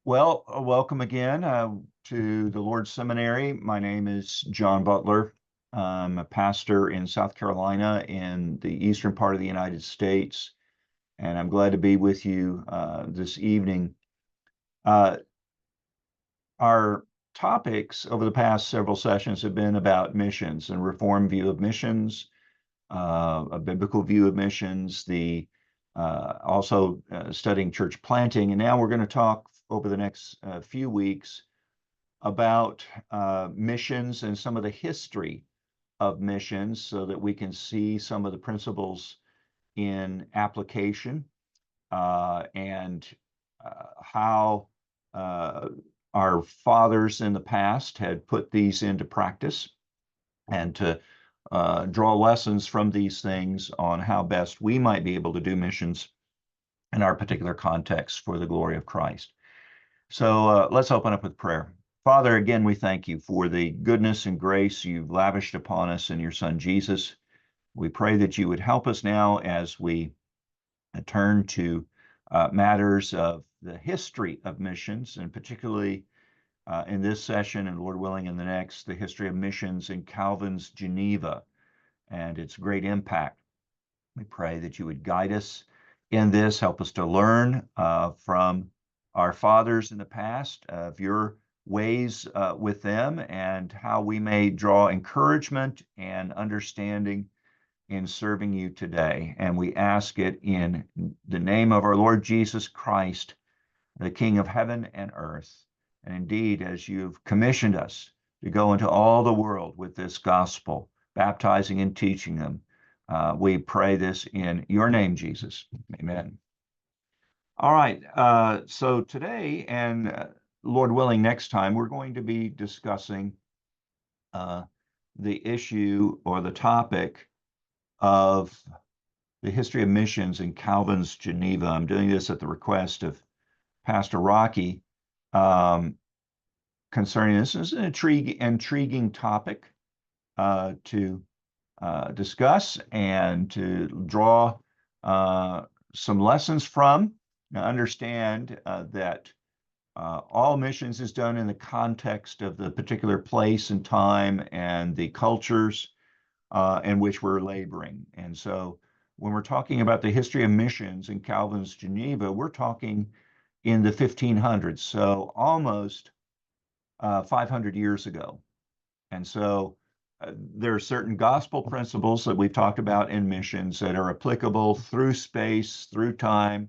Well, welcome again to the Lord's Seminary. My name is John Butler. I'm a pastor in South Carolina in the eastern part of the United States, and I'm glad to be with you this evening. Our topics over the past several sessions have been about missions and Reformed view of missions, a biblical view of missions, also studying church planting, and now we're going to talk over the next few weeks about missions and some of the history of missions so that we can see some of the principles in application and how our fathers in the past had put these into practice, and to draw lessons from these things on how best we might be able to do missions in our particular context for the glory of Christ. So let's open up with prayer. Father, again, we thank you for the goodness and grace you've lavished upon us in your Son, Jesus. We pray that you would help us now as we turn to matters of the history of missions, and particularly in this session, and Lord willing in the next, the history of missions in Calvin's Geneva and its great impact. We pray that you would guide us in this, help us to learn from our fathers in the past of your ways with them, and how we may draw encouragement and understanding in serving you today. And we ask it in the name of our Lord Jesus Christ, the King of heaven and earth. And indeed, as you've commissioned us to go into all the world with this gospel, baptizing and teaching them, we pray this in your name, Jesus. Amen. All right. So today, and Lord willing, next time, we're going to be discussing the issue or the topic of the history of missions in Calvin's Geneva. I'm doing this at the request of Pastor Rocky concerning this. This is an intriguing topic to discuss and to draw some lessons from. Now, understand that all missions is done in the context of the particular place and time and the cultures in which we're laboring. And so when we're talking about the history of missions in Calvin's Geneva, we're talking in the 1500s, so almost 500 years ago. And so there are certain gospel principles that we've talked about in missions that are applicable through space, through time.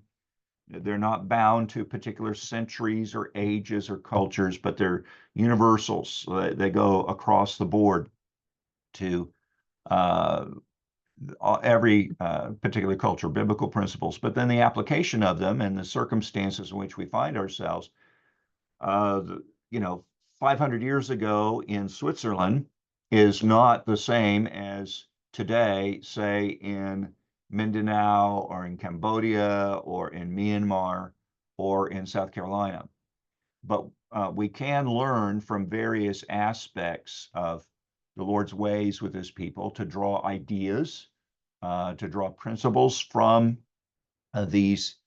They're not bound to particular centuries or ages or cultures, but they're universals. They go across the board to every particular culture, biblical principles. But then the application of them and the circumstances in which we find ourselves, 500 years ago in Switzerland is not the same as today, say, in Mindanao or in Cambodia or in Myanmar or in South Carolina. But we can learn from various aspects of the Lord's ways with his people to draw ideas, to draw principles from these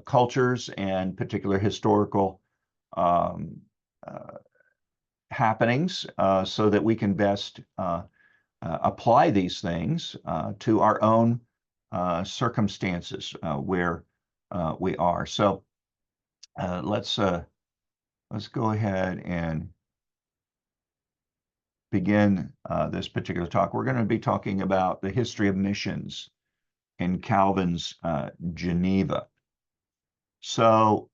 cultures and particular historical happenings, so that we can best apply these things to our own circumstances where we are. So let's go ahead and begin this particular talk. We're going to be talking about the history of missions in Calvin's Geneva. So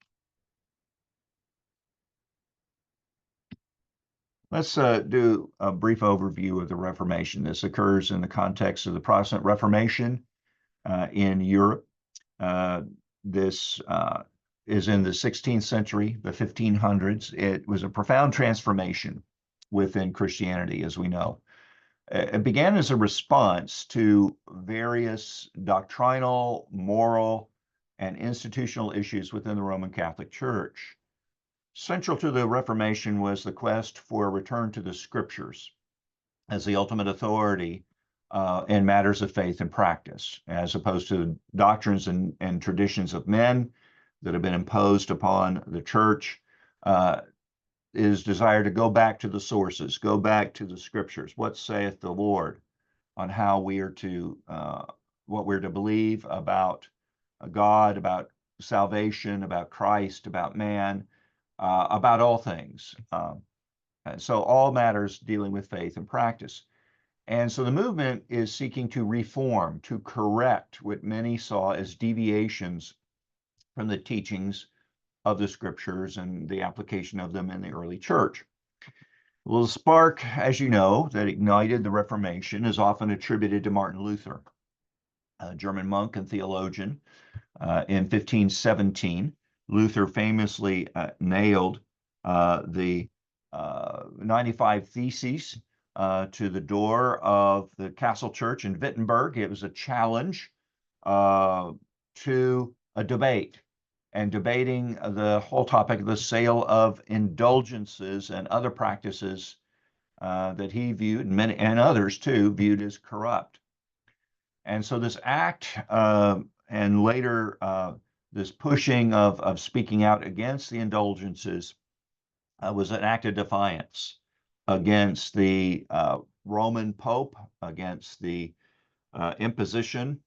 let's do a brief overview of the Reformation. This occurs in the context of the Protestant Reformation in Europe. This is in the 16th century, the 1500s. It was a profound transformation within Christianity, as we know. It began as a response to various doctrinal, moral, and institutional issues within the Roman Catholic Church. Central to the Reformation was the quest for a return to the Scriptures as the ultimate authority in matters of faith and practice, as opposed to doctrines and traditions of men, that have been imposed upon the church, is desire to go back to the sources, go back to the scriptures. What saith the Lord on how we are to, what we're to believe about God, about salvation, about Christ, about man, about all things. So all matters dealing with faith and practice. And so the movement is seeking to reform, to correct what many saw as deviations from the teachings of the scriptures and the application of them in the early church. Well, the spark, as you know, that ignited the Reformation is often attributed to Martin Luther, a German monk and theologian. In 1517, Luther famously nailed the 95 Theses to the door of the castle church in Wittenberg. It was a challenge to a debate, and debating the whole topic of the sale of indulgences and other practices that he viewed, and many and others too, viewed as corrupt. And so this act and later this pushing of speaking out against the indulgences was an act of defiance against the Roman Pope, against the imposition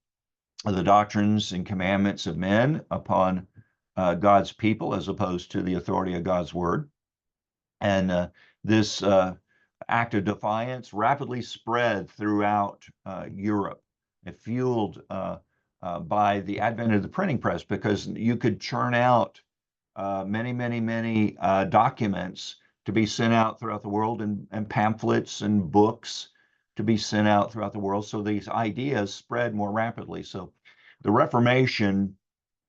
of the doctrines and commandments of men upon God's people, as opposed to the authority of God's word. And this act of defiance rapidly spread throughout Europe. It fueled by the advent of the printing press, because you could churn out many documents to be sent out throughout the world, and pamphlets and books to be sent out throughout the world. So these ideas spread more rapidly. So the Reformation,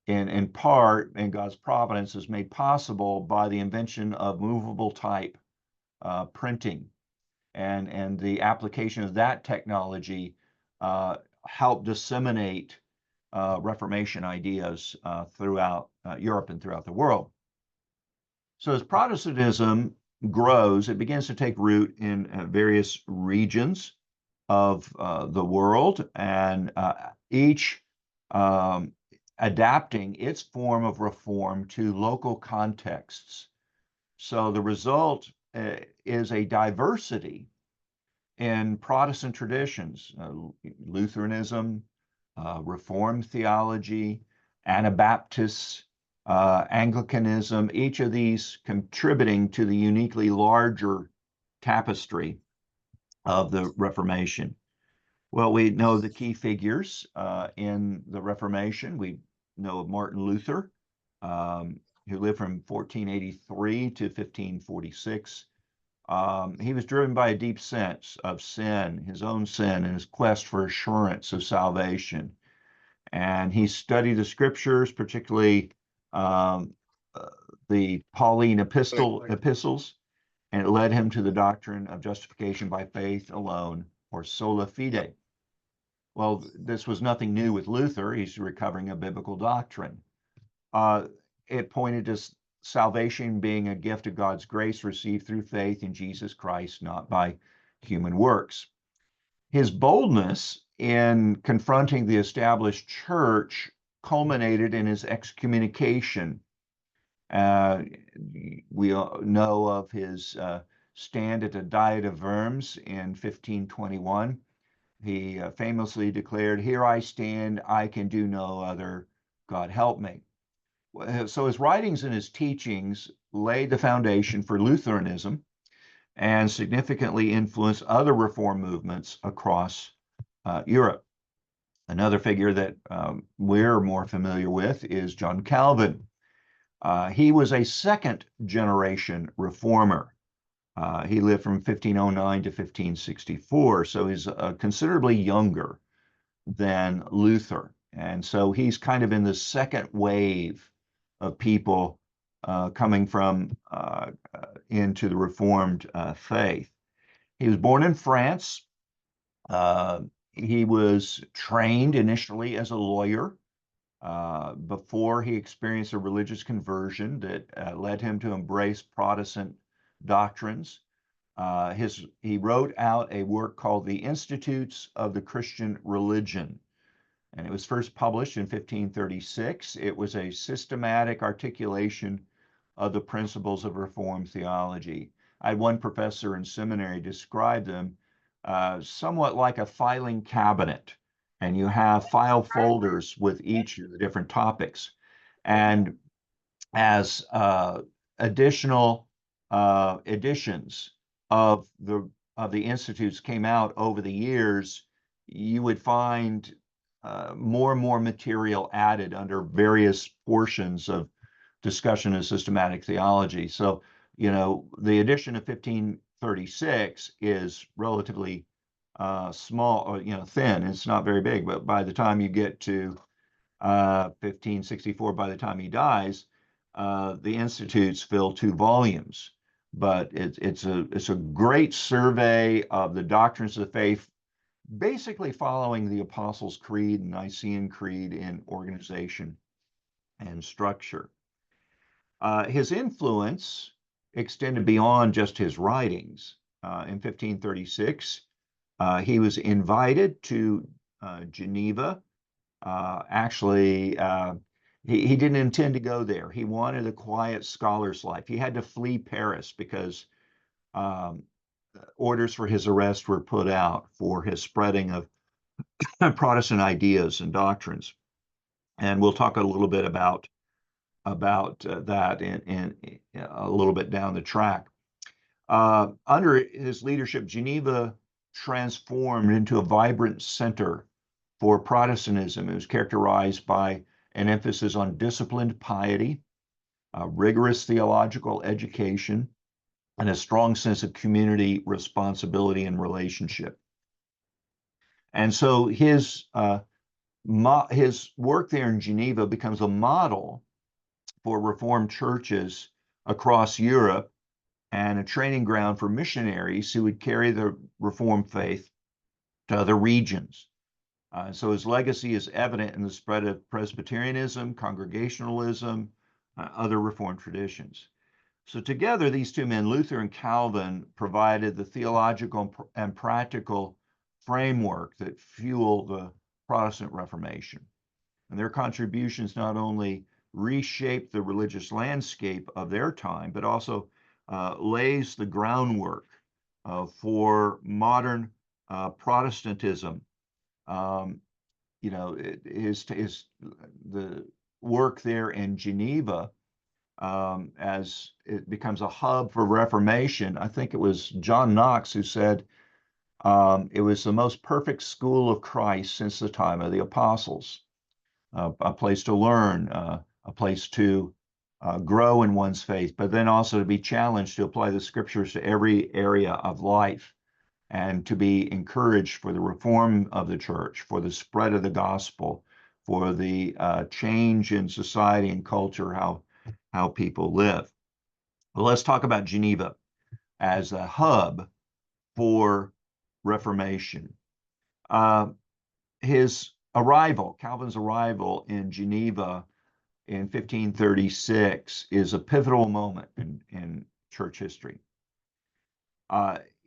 in part, in God's providence, is made possible by the invention of movable type printing, and the application of that technology helped disseminate Reformation ideas throughout Europe and throughout the world. So as Protestantism grows, it begins to take root in various regions of the world, and each adapting its form of reform to local contexts. So the result is a diversity in Protestant traditions, Lutheranism, Reformed theology, Anabaptists, Anglicanism, each of these contributing to the uniquely larger tapestry of the Reformation. Well, we know the key figures in the Reformation. We know of Martin Luther, who lived from 1483 to 1546. He was driven by a deep sense of sin, his own sin, and his quest for assurance of salvation. And he studied the scriptures, particularly the Pauline epistles, and it led him to the doctrine of justification by faith alone, or sola fide. Well, this was nothing new with Luther. He's recovering a biblical doctrine. It pointed to salvation being a gift of God's grace received through faith in Jesus Christ, not by human works. His boldness in confronting the established church culminated in his excommunication. We know of his stand at the Diet of Worms in 1521. He famously declared, "Here I stand, I can do no other, God help me." So his writings and his teachings laid the foundation for Lutheranism and significantly influenced other reform movements across Europe. Another figure that we're more familiar with is John Calvin. He was a second generation reformer. He lived from 1509 to 1564, so he's considerably younger than Luther. And so he's kind of in the second wave of people coming from into the Reformed faith. He was born in France. He was trained initially as a lawyer before he experienced a religious conversion that led him to embrace Protestant doctrines. He wrote out a work called The Institutes of the Christian Religion. and it was first published in 1536. It was a systematic articulation of the principles of Reformed theology. I had one professor in seminary describe them somewhat like a filing cabinet, and you have file folders with each of the different topics. And as additional editions of the institutes came out over the years, you would find more and more material added under various portions of discussion of systematic theology. So, the edition of 1536 is relatively small, or thin. It's not very big, but by the time you get to 1564, by the time he dies, the institutes fill 2 volumes. But it's a great survey of the doctrines of the faith, basically following the Apostles' Creed and Nicene Creed in organization and structure. His influence extended beyond just his writings. In 1536, he was invited to Geneva. Actually, he didn't intend to go there. He wanted a quiet scholar's life. He had to flee Paris because orders for his arrest were put out for his spreading of Protestant ideas and doctrines. And we'll talk a little bit about that in a little bit down the track. Under his leadership, Geneva transformed into a vibrant center for Protestantism. It was characterized by an emphasis on disciplined piety, rigorous theological education, and a strong sense of community responsibility and relationship. And so his work there in Geneva becomes a model for Reformed churches across Europe and a training ground for missionaries who would carry the Reformed faith to other regions. So his legacy is evident in the spread of Presbyterianism, Congregationalism, other Reformed traditions. So together, these two men, Luther and Calvin, provided the theological and practical framework that fueled the Protestant Reformation. And their contributions not only reshaped the religious landscape of their time, but also lays the groundwork for modern Protestantism. The work there in Geneva, as it becomes a hub for Reformation. I think it was John Knox who said it was the most perfect school of Christ since the time of the apostles. A place to learn, a place to grow in one's faith, but then also to be challenged to apply the scriptures to every area of life, and to be encouraged for the reform of the church, for the spread of the gospel, for the change in society and culture, how people live. Well, let's talk about Geneva as a hub for Reformation. Calvin's arrival in Geneva in 1536 is a pivotal moment in church history.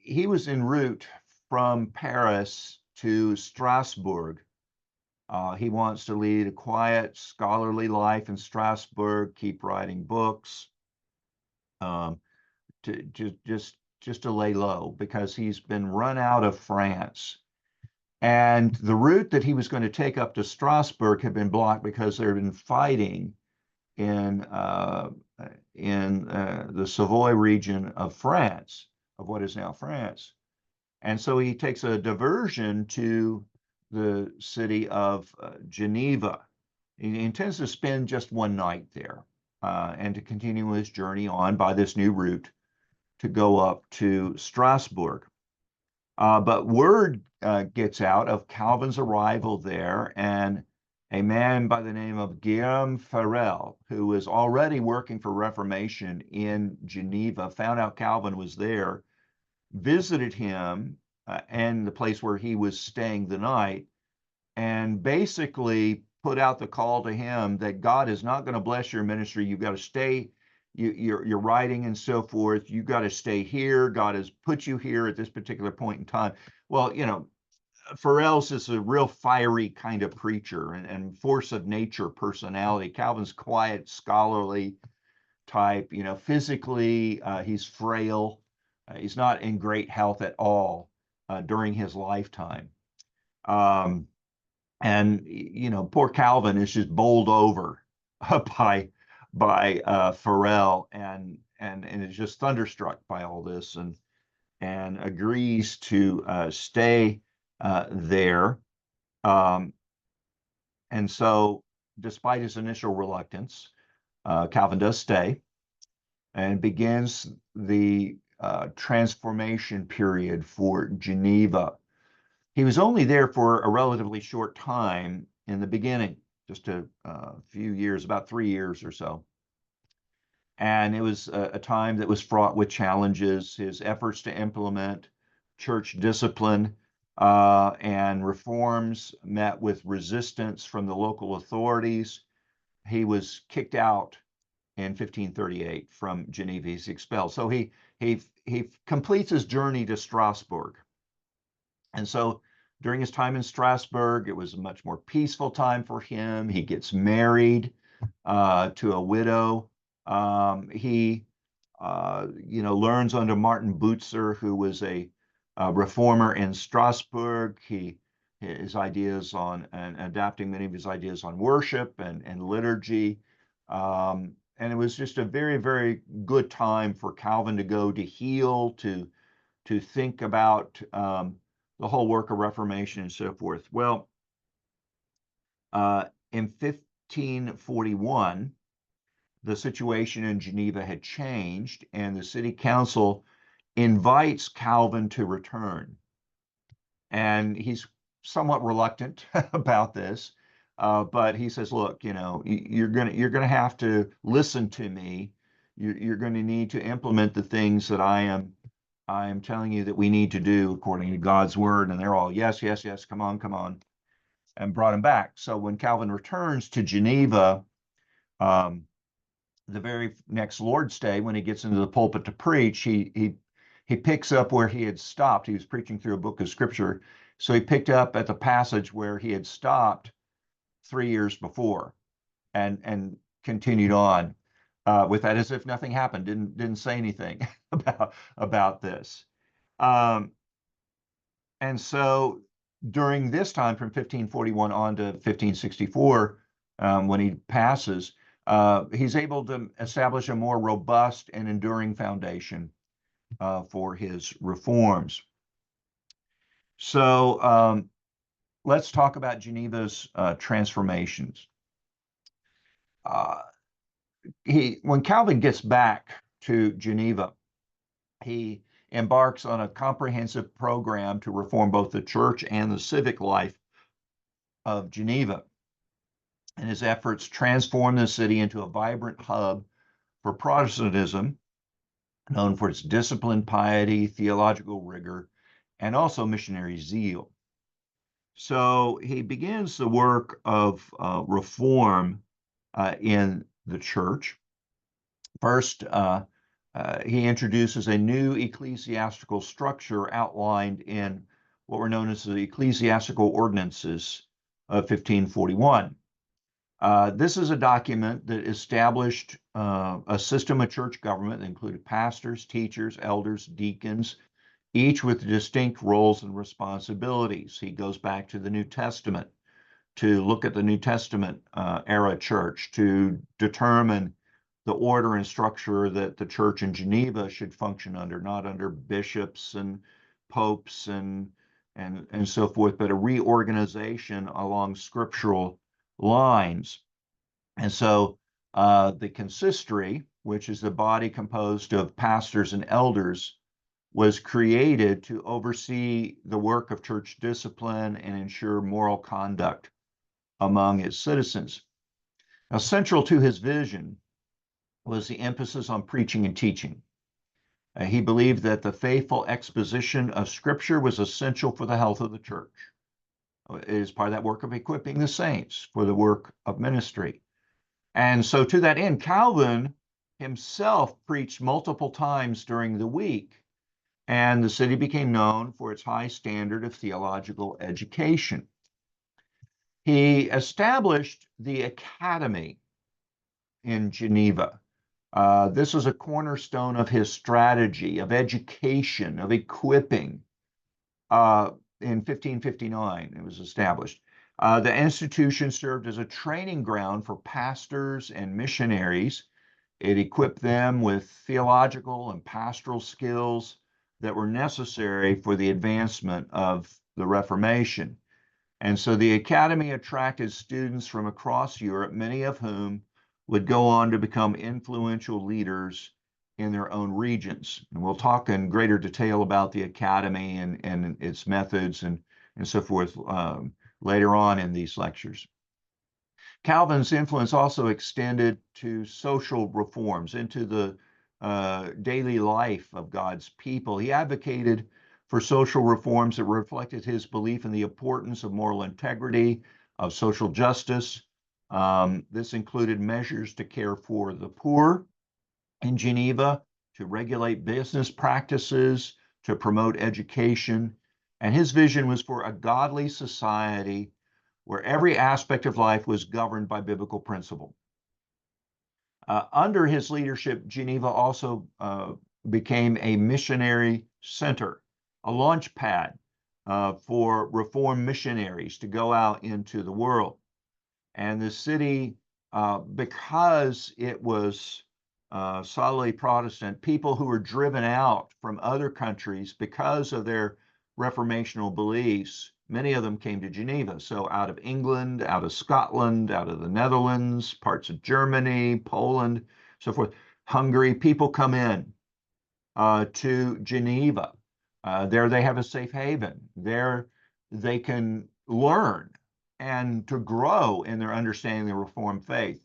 He was en route from Paris to Strasbourg. He wants to lead a quiet, scholarly life in Strasbourg, keep writing books, just to lay low, because he's been run out of France. And the route that he was going to take up to Strasbourg had been blocked because there had been fighting in the Savoy region of France, of what is now France. And so he takes a diversion to the city of Geneva. He intends to spend just one night there and to continue his journey on by this new route to go up to Strasbourg. But word gets out of Calvin's arrival there, and a man by the name of Guillaume Farel, who was already working for Reformation in Geneva, found out Calvin was there, visited him and the place where he was staying the night, and basically put out the call to him that God is not going to bless your ministry. You've got to stay, you're writing and so forth. You've got to stay here. God has put you here at this particular point in time. Well, Farel's is a real fiery kind of preacher and force of nature personality. Calvin's quiet, scholarly type. Physically, he's frail. He's not in great health at all during his lifetime. Um, and poor Calvin is just bowled over by Farel and is just thunderstruck by all this and agrees to stay there. Um, and so, despite his initial reluctance, Calvin does stay and begins the transformation period for Geneva. He was only there for a relatively short time in the beginning, just a few years, about 3 years or so. And it was a time that was fraught with challenges. His efforts to implement church discipline and reforms met with resistance from the local authorities. He was kicked out in 1538 from Geneva. He's expelled. So he completes his journey to Strasbourg. And so during his time in Strasbourg, it was a much more peaceful time for him. He gets married to a widow. He learns under Martin Butzer, who was a reformer in Strasbourg. His ideas on and adapting many of his ideas on worship and liturgy. And it was just a very, very good time for Calvin to go to heal, to think about the whole work of Reformation and so forth. Well, in 1541, the situation in Geneva had changed, and the city council invites Calvin to return. And he's somewhat reluctant about this, but he says, "Look, you're gonna have to listen to me. You're going to need to implement the things that I am telling you that we need to do according to God's word." And they're all, "Yes, yes, yes, come on," and brought him back. So when Calvin returns to Geneva, the very next Lord's Day, when he gets into the pulpit to preach, he picks up where he had stopped. He was preaching through a book of scripture. So he picked up at the passage where he had stopped 3 years before and continued on with that as if nothing happened, didn't say anything about this. And so during this time from 1541 on to 1564, when he passes, he's able to establish a more robust and enduring foundation for his reforms. So let's talk about Geneva's transformations. When Calvin gets back to Geneva, he embarks on a comprehensive program to reform both the church and the civic life of Geneva. And his efforts transform the city into a vibrant hub for Protestantism, known for its discipline, piety, theological rigor, and also missionary zeal. So he begins the work of reform in the church. First, he introduces a new ecclesiastical structure outlined in what were known as the Ecclesiastical Ordinances of 1541. This is a document that established a system of church government that included pastors, teachers, elders, deacons, each with distinct roles and responsibilities. He goes back to the New Testament to look at the New Testament era church to determine the order and structure that the church in Geneva should function under, not under bishops and popes and so forth, but a reorganization along scriptural lines. And so the consistory, which is the body composed of pastors and elders, was created to oversee the work of church discipline and ensure moral conduct among its citizens. Now, central to his vision was the emphasis on preaching and teaching. He believed that the faithful exposition of Scripture was essential for the health of the church. It is part of that work of equipping the saints for the work of ministry. And so to that end, Calvin himself preached multiple times during the week and the city became known for its high standard of theological education. He established the Academy in Geneva. This was a cornerstone of his strategy of education, of equipping. In 1559, it was established. The institution served as a training ground for pastors and missionaries. It equipped them with theological and pastoral skills that were necessary for the advancement of the Reformation. And so the Academy attracted students from across Europe, many of whom would go on to become influential leaders in their own regions. And we'll talk in greater detail about the Academy and its methods and so forth later on in these lectures. Calvin's influence also extended to social reforms, into the daily life of God's people. He advocated for social reforms that reflected his belief in the importance of moral integrity, of social justice. This included measures to care for the poor in Geneva, to regulate business practices, to promote education. And his vision was for a godly society where every aspect of life was governed by biblical principle. Under his leadership, Geneva also became a missionary center, a launch pad for Reformed missionaries to go out into the world. And the city, because it was solidly Protestant, people who were driven out from other countries because of their reformational beliefs, many of them came to Geneva. So out of England, out of Scotland, out of the Netherlands, parts of Germany, Poland, so forth, Hungary, people come in to Geneva. There they have a safe haven. There they can learn and to grow in their understanding of the Reformed faith.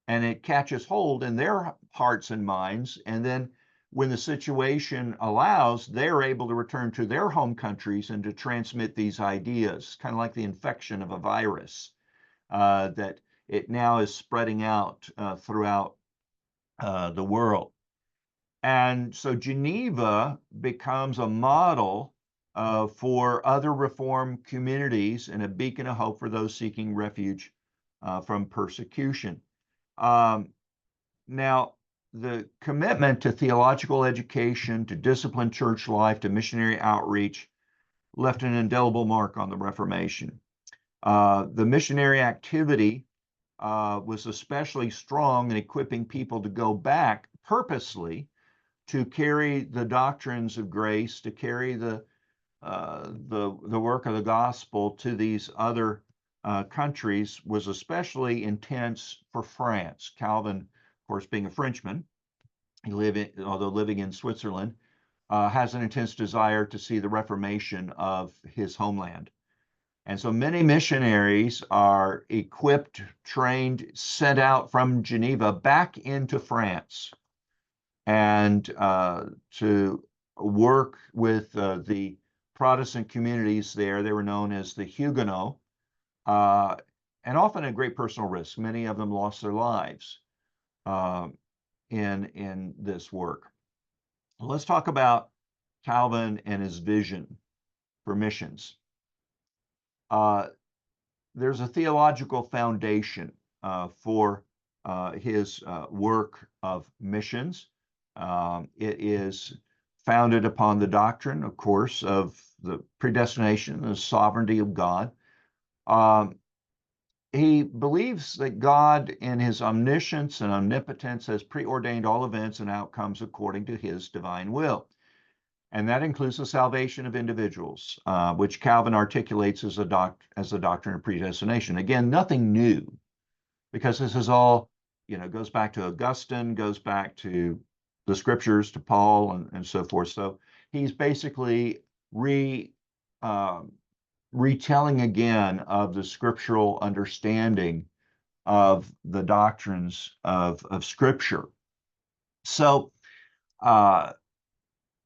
And it catches hold in their hearts and minds. And then when the situation allows, they're able to return to their home countries and to transmit these ideas, kind of like the infection of a virus, that it now is spreading out throughout the world. And so Geneva becomes a model for other Reformed communities and a beacon of hope for those seeking refuge from persecution. Now, the commitment to theological education, to disciplined church life, to missionary outreach left an indelible mark on the Reformation. The missionary activity was especially strong in equipping people to go back purposely to carry the doctrines of grace, to carry the work of the gospel to these other countries, was especially intense for France. Calvin, of course, being a Frenchman, although living in Switzerland, has an intense desire to see the reformation of his homeland. And so many missionaries are equipped, trained, sent out from Geneva back into France and to work with the Protestant communities there. They were known as the Huguenots, and often at great personal risk. Many of them lost their lives in this work. Let's talk about Calvin and his vision for missions. There's a theological foundation for his work of missions. It is founded upon the doctrine, of course, of the predestination, the sovereignty of God. He believes that God, in his omniscience and omnipotence, has preordained all events and outcomes according to his divine will. And that includes the salvation of individuals, which Calvin articulates as the doctrine of predestination. Again, nothing new, because this is all, goes back to Augustine, goes back to the scriptures, to Paul, and so forth. So he's basically retelling again of the scriptural understanding of the doctrines of Scripture. So,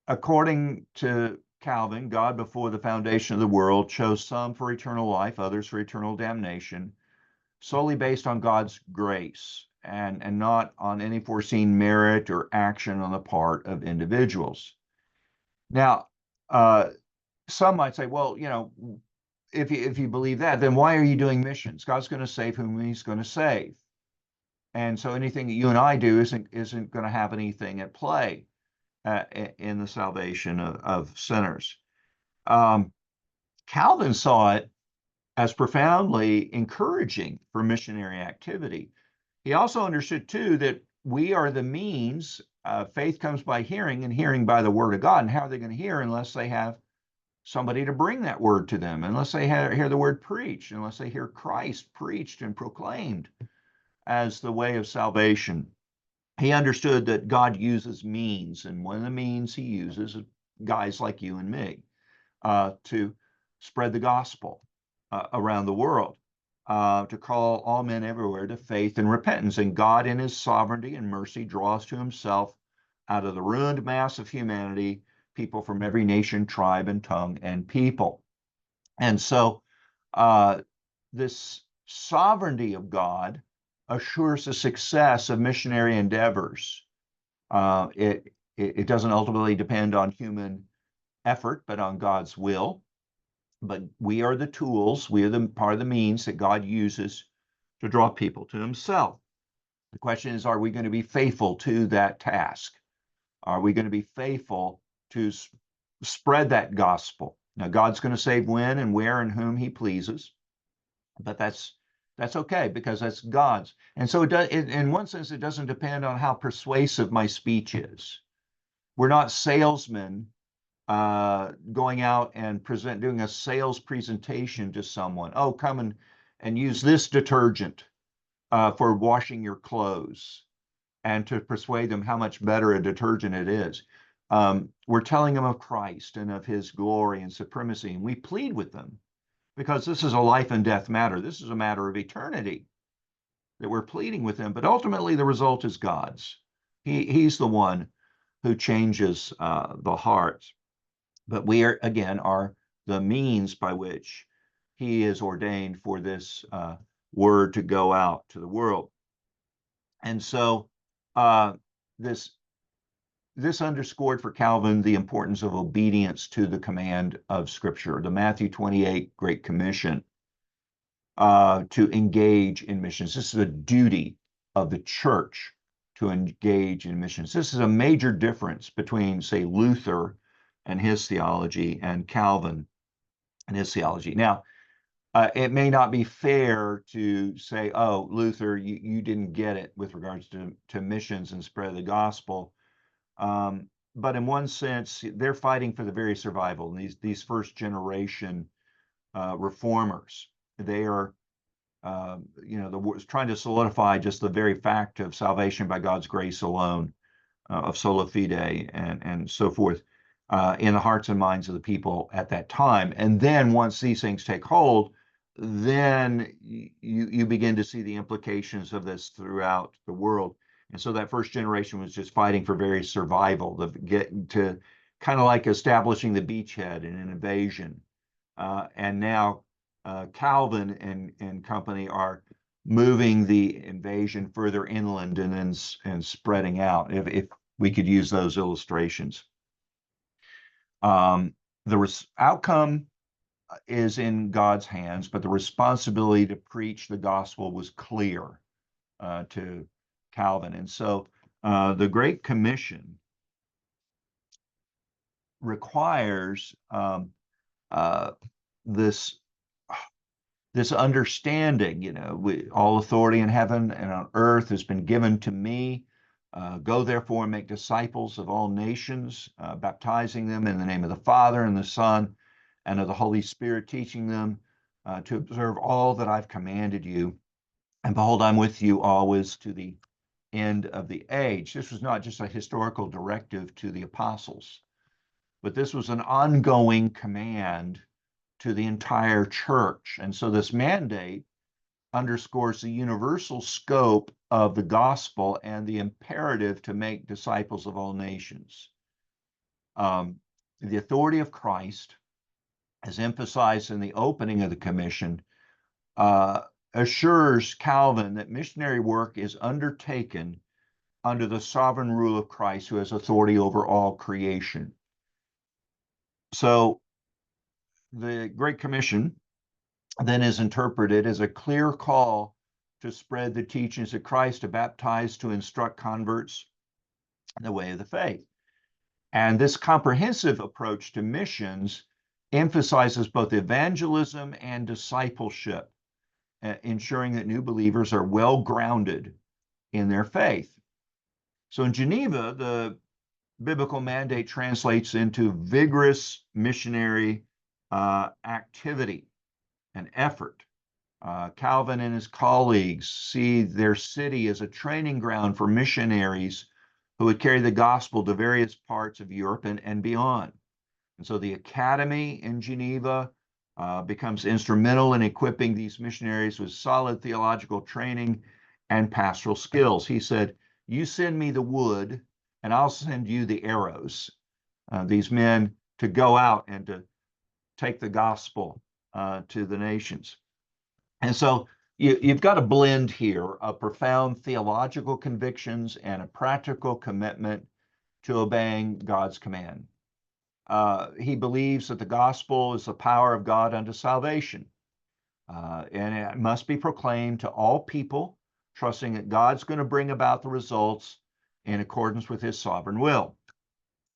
according to Calvin, God, before the foundation of the world, chose some for eternal life, others for eternal damnation, solely based on God's grace and not on any foreseen merit or action on the part of individuals. Now, some might say, well, you know, if you believe that, then why are you doing missions? God's going to save whom He's going to save, and so anything that you and I do isn't going to have anything at play in the salvation of sinners. Calvin saw it as profoundly encouraging for missionary activity. He also understood, too, that we are the means. Faith comes by hearing, and hearing by the word of God. And how are they going to hear unless they have somebody to bring that word to them, unless they hear the word preached, unless they hear Christ preached and proclaimed as the way of salvation? He understood that God uses means, and one of the means He uses is guys like you and me to spread the gospel around the world, to call all men everywhere to faith and repentance. And God, in His sovereignty and mercy, draws to Himself out of the ruined mass of humanity people from every nation, tribe, and tongue and people. And so this sovereignty of God assures the success of missionary endeavors. It doesn't ultimately depend on human effort, but on God's will. But we are the tools, we are the part of the means that God uses to draw people to Himself. The question is, are we going to be faithful to that task? Are we going to be faithful to spread that gospel? Now, God's going to save when and where and whom He pleases, but that's okay, because that's God's. And so in one sense, it doesn't depend on how persuasive my speech is. We're not salesmen going out and doing a sales presentation to someone. Oh, come and use this detergent for washing your clothes, and to persuade them how much better a detergent it is. We're telling them of Christ and of His glory and supremacy, and we plead with them, because this is a life and death matter. This is a matter of eternity that we're pleading with them, but ultimately the result is God's. He's the one who changes the hearts. But we are the means by which He is ordained for this word to go out to the world. And so this underscored for Calvin the importance of obedience to the command of Scripture, the Matthew 28 Great Commission, to engage in missions. This is a duty of the church to engage in missions. This is a major difference between, say, Luther and his theology and Calvin and his theology. Now, it may not be fair to say, oh, Luther, you didn't get it with regards to missions and spread of the gospel. But in one sense, they're fighting for the very survival. And these first generation reformers, they are, trying to solidify just the very fact of salvation by God's grace alone, of sola fide and so forth, in the hearts and minds of the people at that time. And then once these things take hold, then you begin to see the implications of this throughout the world. And so that first generation was just fighting for very survival, to kind of like establishing the beachhead in an invasion. And now Calvin and company are moving the invasion further inland and spreading out, if we could use those illustrations. The outcome is in God's hands, but the responsibility to preach the gospel was clear to Calvin. And so the Great Commission requires this understanding, all authority in heaven and on earth has been given to me. Go therefore and make disciples of all nations, baptizing them in the name of the Father and the Son and of the Holy Spirit, teaching them to observe all that I've commanded you. And behold, I'm with you always to the end of the age. This was not just a historical directive to the apostles, but this was an ongoing command to the entire church. And so this mandate underscores the universal scope of the gospel and the imperative to make disciples of all nations. The authority of Christ, as emphasized in the opening of the commission, assures Calvin that missionary work is undertaken under the sovereign rule of Christ, who has authority over all creation. So the Great Commission then is interpreted as a clear call to spread the teachings of Christ, to baptize, to instruct converts in the way of the faith. And this comprehensive approach to missions emphasizes both evangelism and discipleship, ensuring that new believers are well grounded in their faith. So in Geneva, the biblical mandate translates into vigorous missionary activity and effort. Calvin and his colleagues see their city as a training ground for missionaries who would carry the gospel to various parts of Europe and beyond. And so the Academy in Geneva becomes instrumental in equipping these missionaries with solid theological training and pastoral skills. He said, "You send me the wood, and I'll send you the arrows." These men to go out and to take the gospel to the nations. And so you've got a blend here of profound theological convictions and a practical commitment to obeying God's command. He believes that the gospel is the power of God unto salvation, and it must be proclaimed to all people, trusting that God's going to bring about the results in accordance with his sovereign will.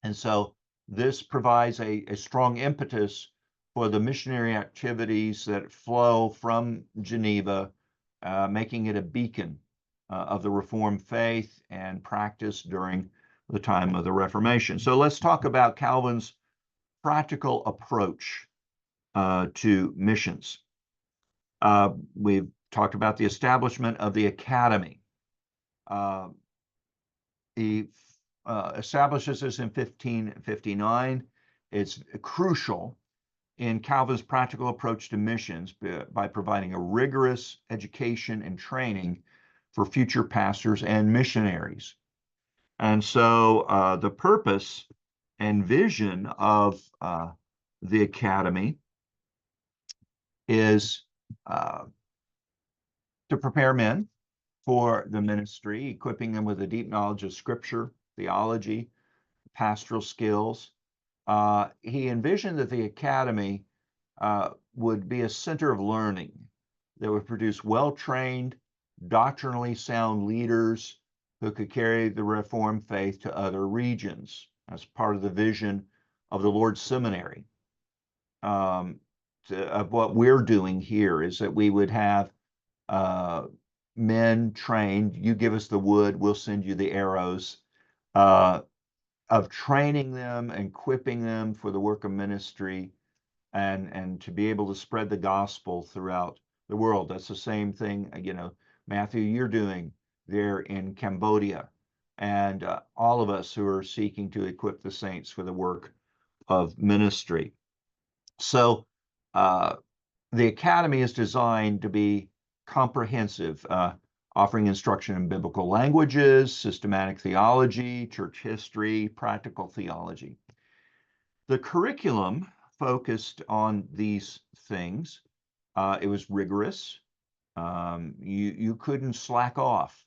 And so this provides a strong impetus for the missionary activities that flow from Geneva, making it a beacon of the Reformed faith and practice during the time of the Reformation. So let's talk about Calvin's practical approach to missions. We've talked about the establishment of the Academy. He establishes this in 1559. It's crucial in Calvin's practical approach to missions by providing a rigorous education and training for future pastors and missionaries. And so the purpose and vision of the Academy is to prepare men for the ministry, equipping them with a deep knowledge of Scripture, theology, pastoral skills. He envisioned that the Academy would be a center of learning that would produce well-trained, doctrinally sound leaders who could carry the Reformed faith to other regions. That's part of the vision of the Lord's Seminary. Of what we're doing here is that we would have men trained. You give us the wood, we'll send you the arrows, of training them and equipping them for the work of ministry and to be able to spread the gospel throughout the world. That's the same thing, Matthew, you're doing there in Cambodia, and all of us who are seeking to equip the saints for the work of ministry. So the Academy is designed to be comprehensive, offering instruction in biblical languages, systematic theology, church history, practical theology. The curriculum focused on these things. It was rigorous. You couldn't slack off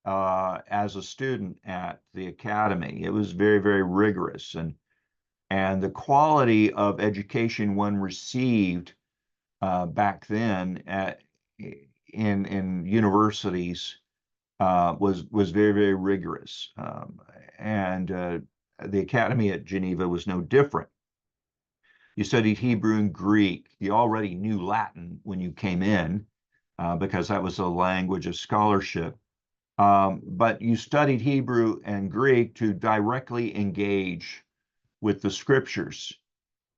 as a student at the Academy. It was very, very rigorous, and the quality of education one received back then in universities was very, very rigorous, and the Academy at Geneva was no different. You studied Hebrew and Greek. You already knew Latin when you came in because that was a language of scholarship. But you studied Hebrew and Greek to directly engage with the scriptures.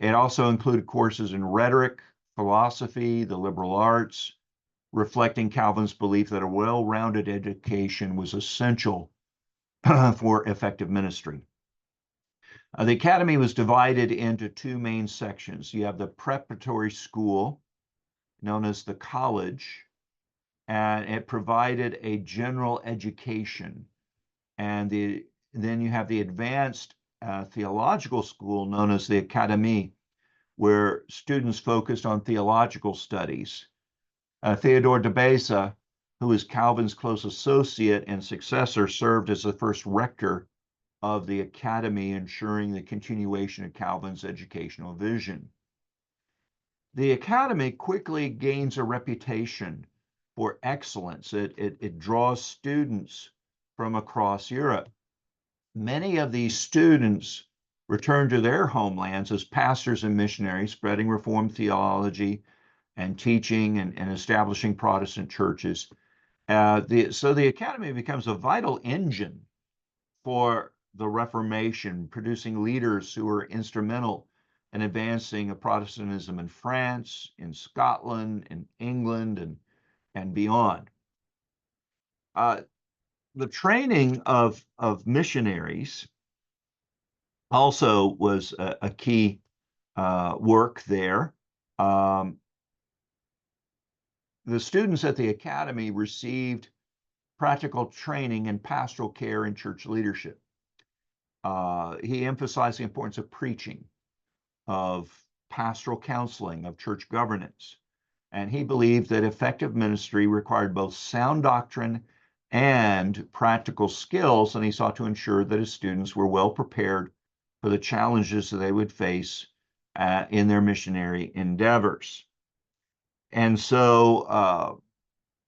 It also included courses in rhetoric, philosophy, the liberal arts, reflecting Calvin's belief that a well-rounded education was essential for effective ministry. The Academy was divided into two main sections. You have the preparatory school, known as the college, and it provided a general education. And then you have the advanced theological school, known as the Academy, where students focused on theological studies. Theodore de Beza, who was Calvin's close associate and successor, served as the first rector of the Academy, ensuring the continuation of Calvin's educational vision. The Academy quickly gains a reputation for excellence. It draws students from across Europe. Many of these students return to their homelands as pastors and missionaries, spreading Reformed theology and teaching and establishing Protestant churches. So the Academy becomes a vital engine for the Reformation, producing leaders who were instrumental in advancing of Protestantism in France, in Scotland, in England, and beyond. The training of missionaries also was a key work there. The students at the Academy received practical training in pastoral care and church leadership. He emphasized the importance of preaching, of pastoral counseling, of church governance. And he believed that effective ministry required both sound doctrine and practical skills, and he sought to ensure that his students were well prepared for the challenges that they would face in their missionary endeavors. And so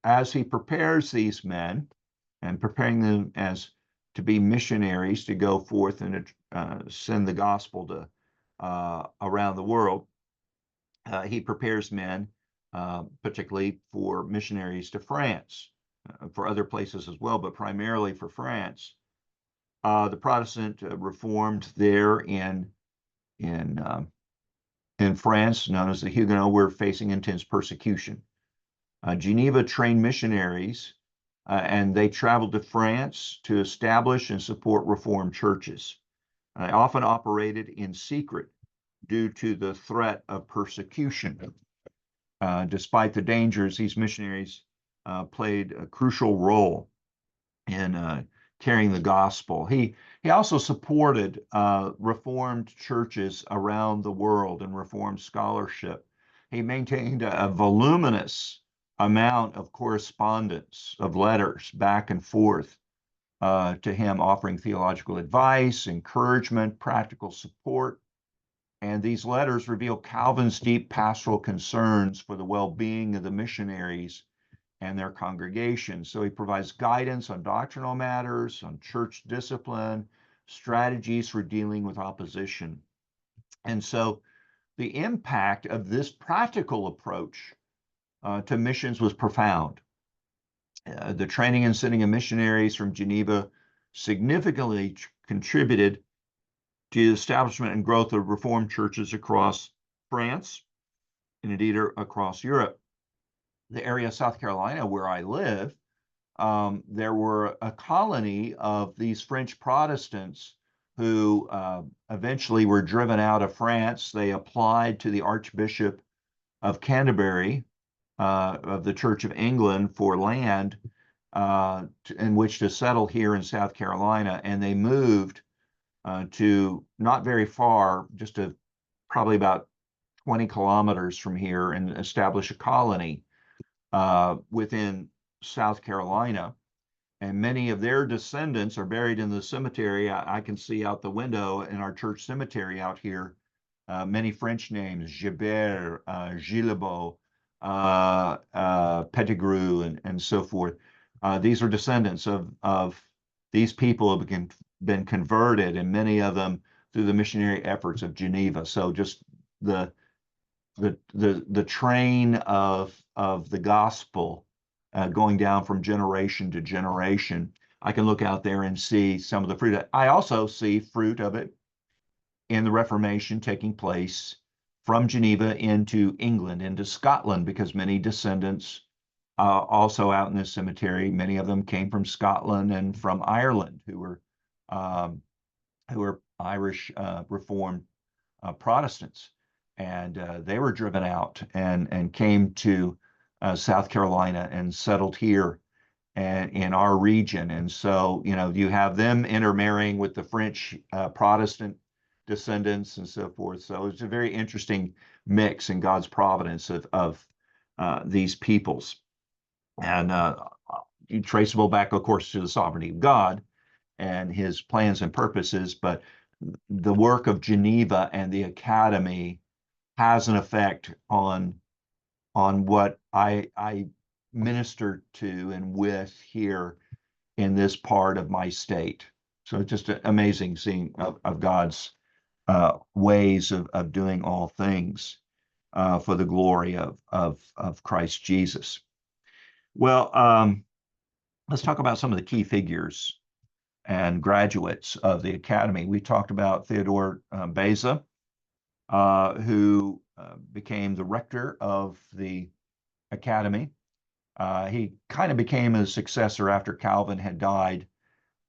as he prepares these men and preparing them as to be missionaries to go forth and send the gospel to around the world, he prepares men particularly for missionaries to France, for other places as well, but primarily for France. The Protestant Reformed there in France, known as the Huguenots, were facing intense persecution. Geneva trained missionaries, and they traveled to France to establish and support Reformed churches. They often operated in secret due to the threat of persecution. Despite the dangers, these missionaries played a crucial role in carrying the gospel. He also supported Reformed churches around the world and Reformed scholarship. He maintained a voluminous amount of correspondence, of letters back and forth to him, offering theological advice, encouragement, practical support. And these letters reveal Calvin's deep pastoral concerns for the well-being of the missionaries and their congregations. So he provides guidance on doctrinal matters, on church discipline, strategies for dealing with opposition. And so the impact of this practical approach to missions was profound. The training and sending of missionaries from Geneva significantly contributed to the establishment and growth of Reformed churches across France and indeed across Europe. The area of South Carolina where I live, there were a colony of these French Protestants who eventually were driven out of France. They applied to the Archbishop of Canterbury of the Church of England for land in which to settle here in South Carolina, and they moved to not very far, just probably about 20 kilometers from here, and establish a colony within South Carolina. And many of their descendants are buried in the cemetery. I can see out the window in our church cemetery out here, many French names, Gilbert, Gillibaud, Pettigrew, and so forth. These are descendants of these people who have been converted, and many of them through the missionary efforts of Geneva. So just the train of the gospel going down from generation to generation. I can look out there and see some of the fruit. I also see fruit of it in the Reformation taking place from Geneva into England, into Scotland, because many descendants also out in this cemetery, many of them came from Scotland and from Ireland, who were Irish Reformed Protestants. And they were driven out and came to South Carolina and settled here and in our region. And so, you have them intermarrying with the French Protestant descendants and so forth. So it's a very interesting mix in God's providence of these peoples. And traceable back, of course, to the sovereignty of God. and his plans and purposes, but the work of Geneva and the Academy has an effect on what I minister to and with here in this part of my state. So it's just amazing seeing of God's ways of doing all things for the glory of Christ Jesus. Well, let's talk about some of the key figures and graduates of the Academy. We talked about Theodore Beza, who became the rector of the Academy. He kind of became a successor after Calvin had died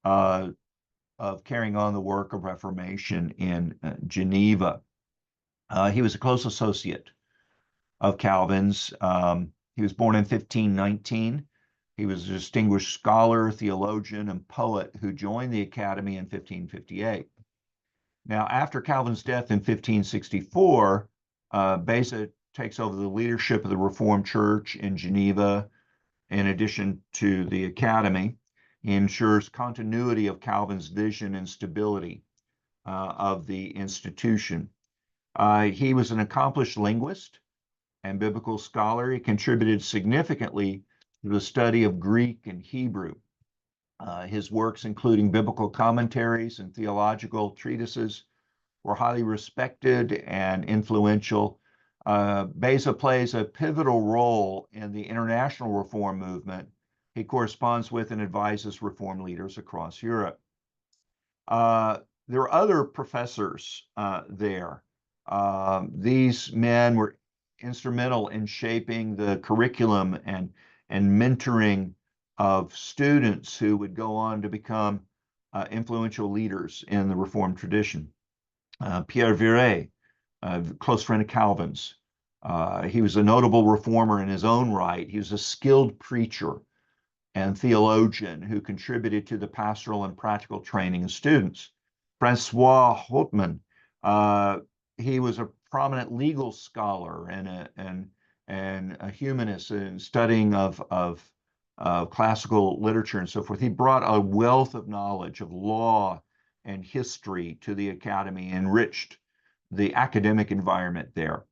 of carrying on the work of Reformation in Geneva. He was a close associate of Calvin's. He was born in 1519. He was a distinguished scholar, theologian, and poet who joined the Academy in 1558. Now, after Calvin's death in 1564, Beza takes over the leadership of the Reformed Church in Geneva. In addition to the Academy, he ensures continuity of Calvin's vision and stability of the institution. He was an accomplished linguist and biblical scholar. He contributed significantly to the study of Greek and Hebrew. His works, including biblical commentaries and theological treatises, were highly respected and influential. Beza plays a pivotal role in the international reform movement. He corresponds with and advises reform leaders across Europe. There are other professors there. These men were instrumental in shaping the curriculum and mentoring of students who would go on to become influential leaders in the Reformed tradition. Pierre Viret, a close friend of Calvin's. He was a notable reformer in his own right. He was a skilled preacher and theologian who contributed to the pastoral and practical training of students. Francois Hotman, he was a prominent legal scholar and a humanist in studying of classical literature and so forth. He brought a wealth of knowledge of law and history to the Academy, enriched the academic environment there.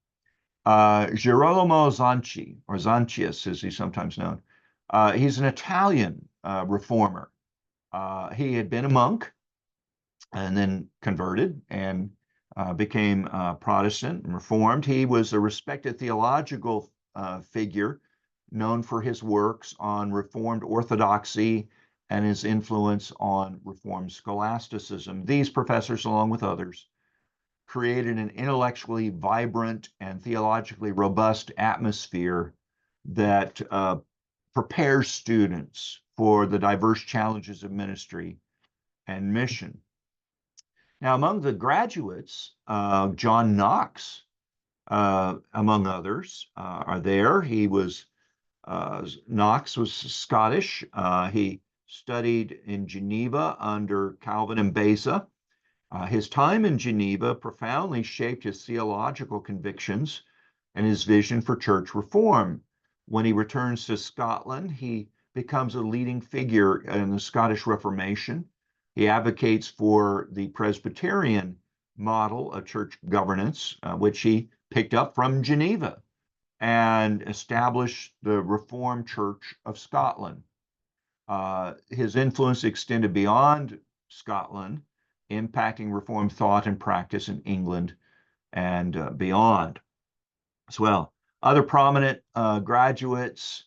Girolamo Zanchi, or Zancius as he's sometimes known, he's an Italian reformer. He had been a monk and then converted and became Protestant and Reformed. He was a respected theological figure known for his works on Reformed orthodoxy and his influence on Reformed scholasticism. These professors, along with others, created an intellectually vibrant and theologically robust atmosphere that prepares students for the diverse challenges of ministry and mission. Now, among the graduates, John Knox, among others, are there. Knox was Scottish. He studied in Geneva under Calvin and Beza. His time in Geneva profoundly shaped his theological convictions and his vision for church reform. When he returns to Scotland, he becomes a leading figure in the Scottish Reformation. He advocates for the Presbyterian model of church governance, which he picked up from Geneva, and established the Reformed Church of Scotland. His influence extended beyond Scotland, impacting Reformed thought and practice in England and beyond as well. Other prominent graduates,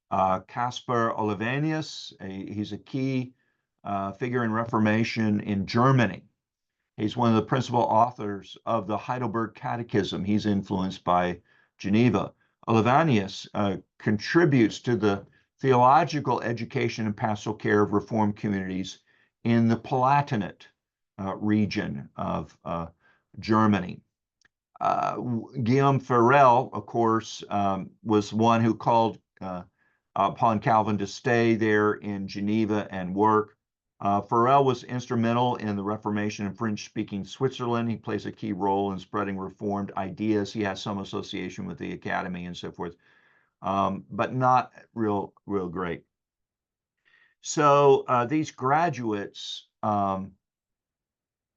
Caspar Olivenius, he's a key figure in Reformation in Germany. He's one of the principal authors of the Heidelberg Catechism. He's influenced by Geneva. Olivenius contributes to the theological education and pastoral care of Reformed communities in the Palatinate region of Germany. Guillaume Farel, of course, was one who called upon Calvin to stay there in Geneva and work. Farel was instrumental in the Reformation in French-speaking Switzerland. He plays a key role in spreading Reformed ideas. He has some association with the Academy and so forth, but not real great. So these graduates and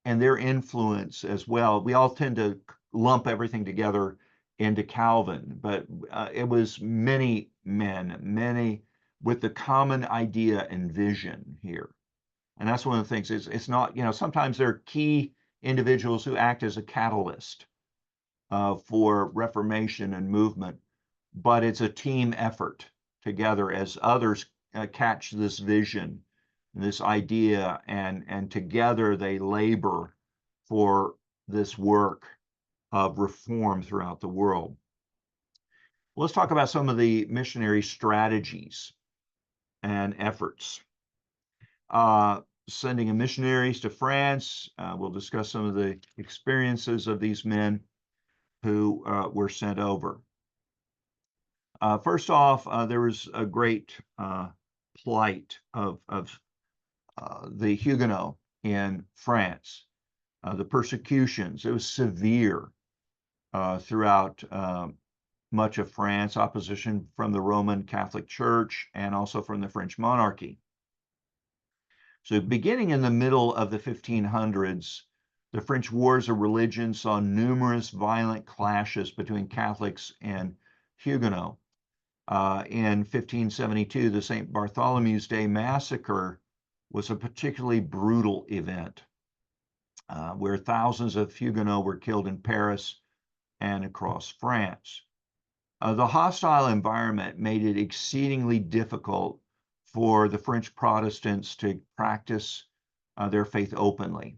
their influence as well. We all tend to lump everything together into Calvin, but it was many men, many with the common idea and vision here. And that's one of the things. It's not, sometimes there are key individuals who act as a catalyst for reformation and movement, but it's a team effort together as others catch this vision, this idea, and together they labor for this work of reform throughout the world. Let's talk about some of the missionary strategies and efforts. Sending of missionaries to France. We'll discuss some of the experiences of these men who were sent over. First off, there was a great plight of the Huguenots in France. The persecutions, it was severe throughout much of France, opposition from the Roman Catholic Church and also from the French monarchy. So beginning in the middle of the 1500s, the French Wars of Religion saw numerous violent clashes between Catholics and Huguenots. In 1572, the St. Bartholomew's Day Massacre was a particularly brutal event where thousands of Huguenots were killed in Paris and across France. The hostile environment made it exceedingly difficult for the French Protestants to practice their faith openly.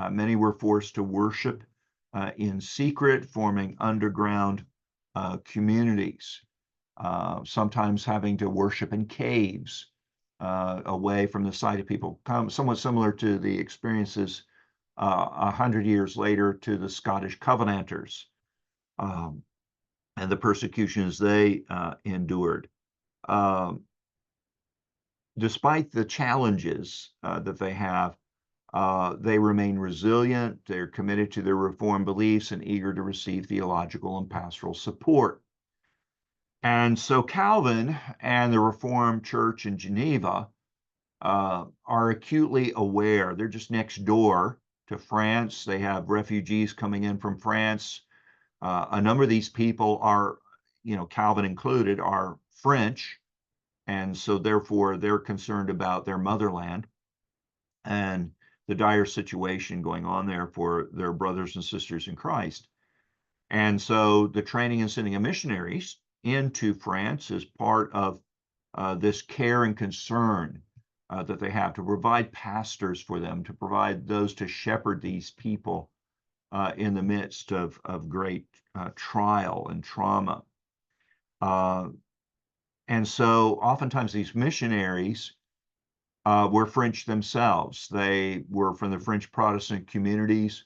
Many were forced to worship in secret, forming underground communities, sometimes having to worship in caves away from the sight of people, somewhat similar to the experiences 100 years later to the Scottish Covenanters and the persecutions they endured. Despite the challenges that they have, they remain resilient, they're committed to their Reformed beliefs and eager to receive theological and pastoral support. And so Calvin and the Reformed Church in Geneva are acutely aware. They're just next door to France. They have refugees coming in from France. A number of these people are, Calvin included, are French. And so therefore they're concerned about their motherland and the dire situation going on there for their brothers and sisters in Christ. And so the training and sending of missionaries into France is part of this care and concern that they have to provide pastors for them, to provide those to shepherd these people in the midst of great trial and trauma. And so oftentimes these missionaries were French themselves. They were from the French Protestant communities,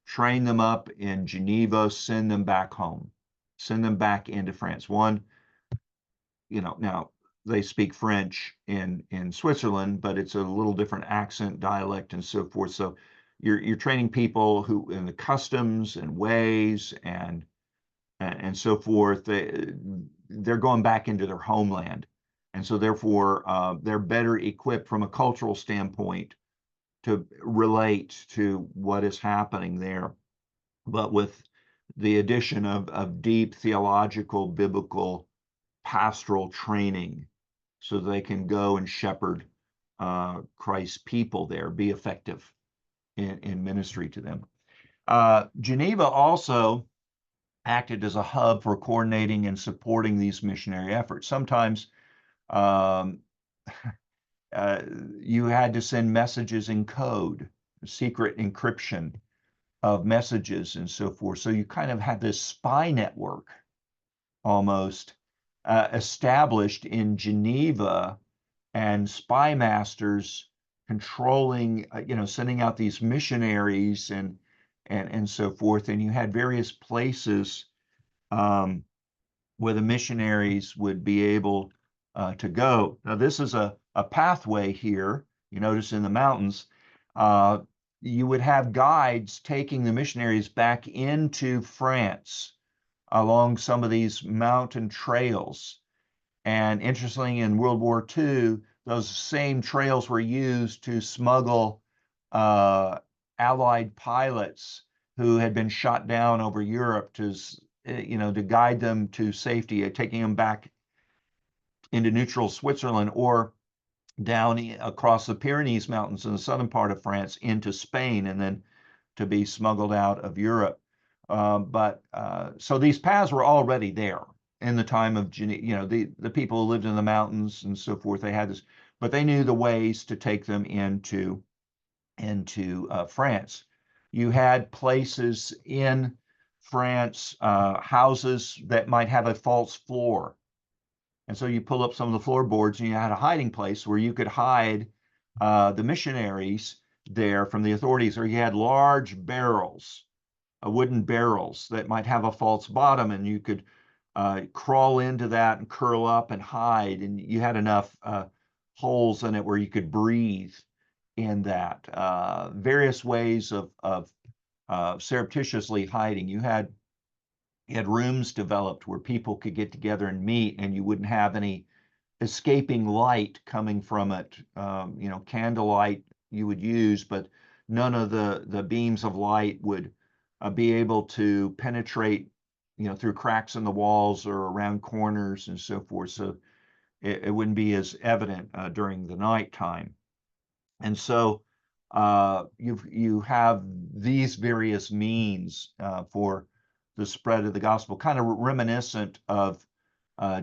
train them up in Geneva, send them back home, send them back into France. One, now they speak French in Switzerland, but it's a little different accent, dialect, and so forth. So you're training people who in the customs and ways and so forth. They're going back into their homeland. And so therefore, they're better equipped from a cultural standpoint to relate to what is happening there. But with the addition of deep theological, biblical, pastoral training, so they can go and shepherd Christ's people there, be effective in ministry to them. Geneva also acted as a hub for coordinating and supporting these missionary efforts. Sometimes you had to send messages in code, secret encryption of messages and so forth. So you kind of had this spy network almost established in Geneva, and spy masters controlling, sending out these missionaries and so forth. And you had various places where the missionaries would be able to go. Now, this is a pathway here. You notice in the mountains, you would have guides taking the missionaries back into France along some of these mountain trails. And interestingly, in World War II, those same trails were used to smuggle Allied pilots who had been shot down over Europe to guide them to safety, taking them back into neutral Switzerland or down across the Pyrenees Mountains in the southern part of France into Spain, and then to be smuggled out of Europe. So these paths were already there in the time of Geneva. The people who lived in the mountains and so forth, they had this, but they knew the ways to take them into France. You had places in France, houses that might have a false floor. And so you pull up some of the floorboards and you had a hiding place where you could hide the missionaries there from the authorities, or you had large barrels, wooden barrels that might have a false bottom, and you could crawl into that and curl up and hide, and you had enough holes in it where you could breathe in that. Various ways of surreptitiously hiding. You had rooms developed where people could get together and meet, and you wouldn't have any escaping light coming from it. Candlelight you would use, but none of the beams of light would be able to penetrate, through cracks in the walls or around corners and so forth. So it wouldn't be as evident during the nighttime. And so you have these various means for the spread of the gospel, kind of reminiscent of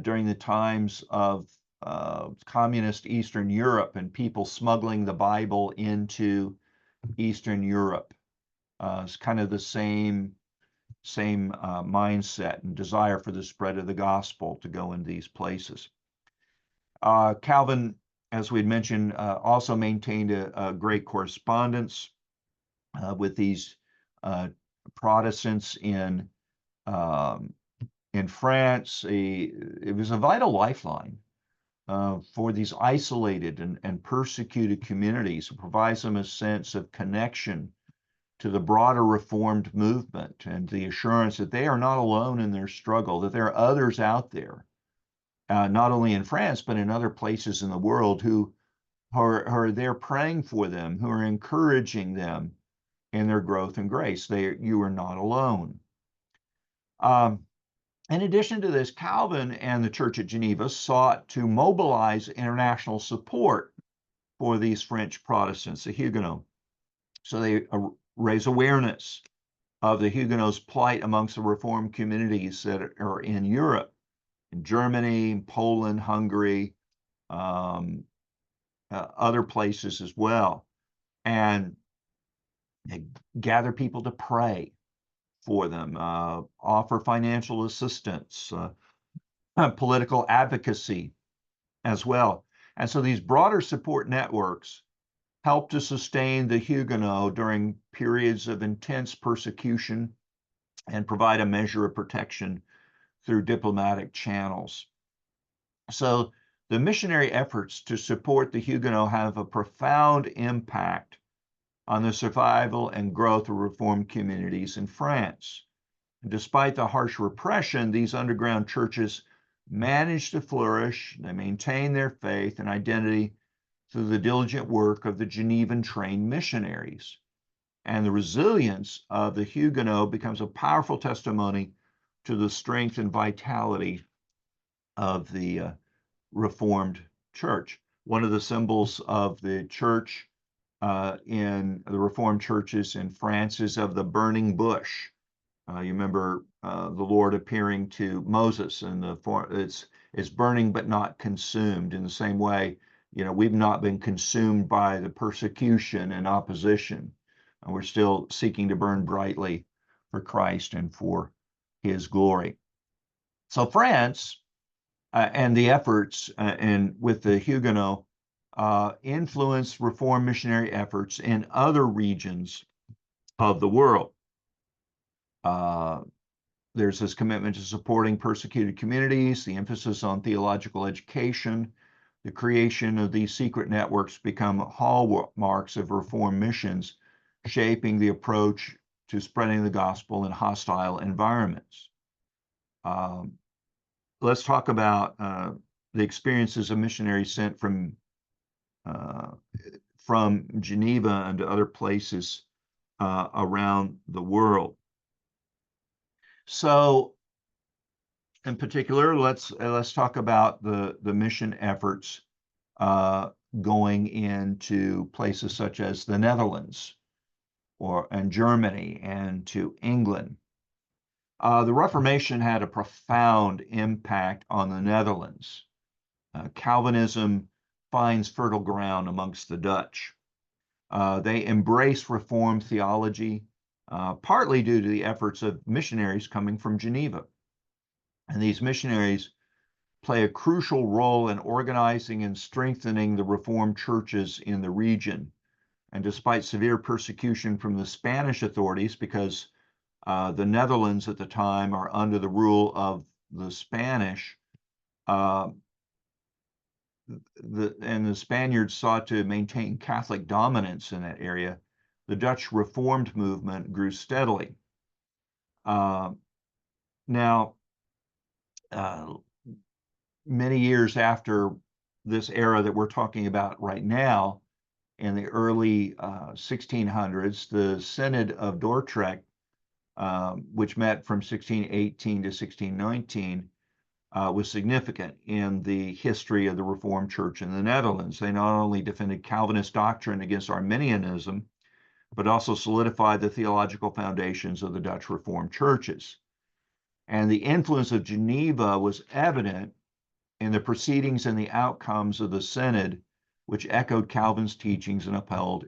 during the times of communist Eastern Europe and people smuggling the Bible into Eastern Europe. It's kind of the same mindset and desire for the spread of the gospel to go in these places. Calvin, as we'd mentioned, also maintained a great correspondence with these Protestants in France. It was a vital lifeline for these isolated and persecuted communities. It provides them a sense of connection to the broader Reformed movement and the assurance that they are not alone in their struggle, that there are others out there, not only in France, but in other places in the world who are there praying for them, who are encouraging them in their growth and grace. You are not alone. In addition to this, Calvin and the Church at Geneva sought to mobilize international support for these French Protestants, the Huguenots. So they raise awareness of the Huguenots' plight amongst the Reformed communities that are in Europe, in Germany, Poland, Hungary, other places as well. And they gather people to pray for them, offer financial assistance, political advocacy as well. And so these broader support networks help to sustain the Huguenot during periods of intense persecution and provide a measure of protection through diplomatic channels. So the missionary efforts to support the Huguenot have a profound impact on the survival and growth of Reformed communities in France. And despite the harsh repression, these underground churches managed to flourish. They maintained their faith and identity through the diligent work of the Genevan-trained missionaries. And the resilience of the Huguenot becomes a powerful testimony to the strength and vitality of the Reformed Church. One of the symbols of the church in the Reformed churches in France is of the burning bush. You remember the Lord appearing to Moses, and it's burning but not consumed. In the same way, we've not been consumed by the persecution and opposition. And we're still seeking to burn brightly for Christ and for his glory. So France and the efforts with the Huguenot influenced Reformed missionary efforts in other regions of the world. There's this commitment to supporting persecuted communities, the emphasis on theological education. The creation of these secret networks become hallmarks of Reformed missions, shaping the approach to spreading the gospel in hostile environments. Let's talk about the experiences of missionaries sent from from Geneva and to other places around the world. So, in particular, let's talk about the mission efforts going into places such as the Netherlands and Germany and to England. The Reformation had a profound impact on the Netherlands. Calvinism finds fertile ground amongst the Dutch. They embrace Reformed theology, partly due to the efforts of missionaries coming from Geneva. And these missionaries play a crucial role in organizing and strengthening the Reformed churches in the region. And despite severe persecution from the Spanish authorities, because the Netherlands at the time are under the rule of the Spanish, and the Spaniards sought to maintain Catholic dominance in that area, the Dutch Reformed movement grew steadily. Now, many years after this era that we're talking about right now, in the early 1600s, the Synod of Dordrecht, which met from 1618 to 1619, was significant in the history of the Reformed Church in the Netherlands. They not only defended Calvinist doctrine against Arminianism, but also solidified the theological foundations of the Dutch Reformed churches. And the influence of Geneva was evident in the proceedings and the outcomes of the Synod, which echoed Calvin's teachings and upheld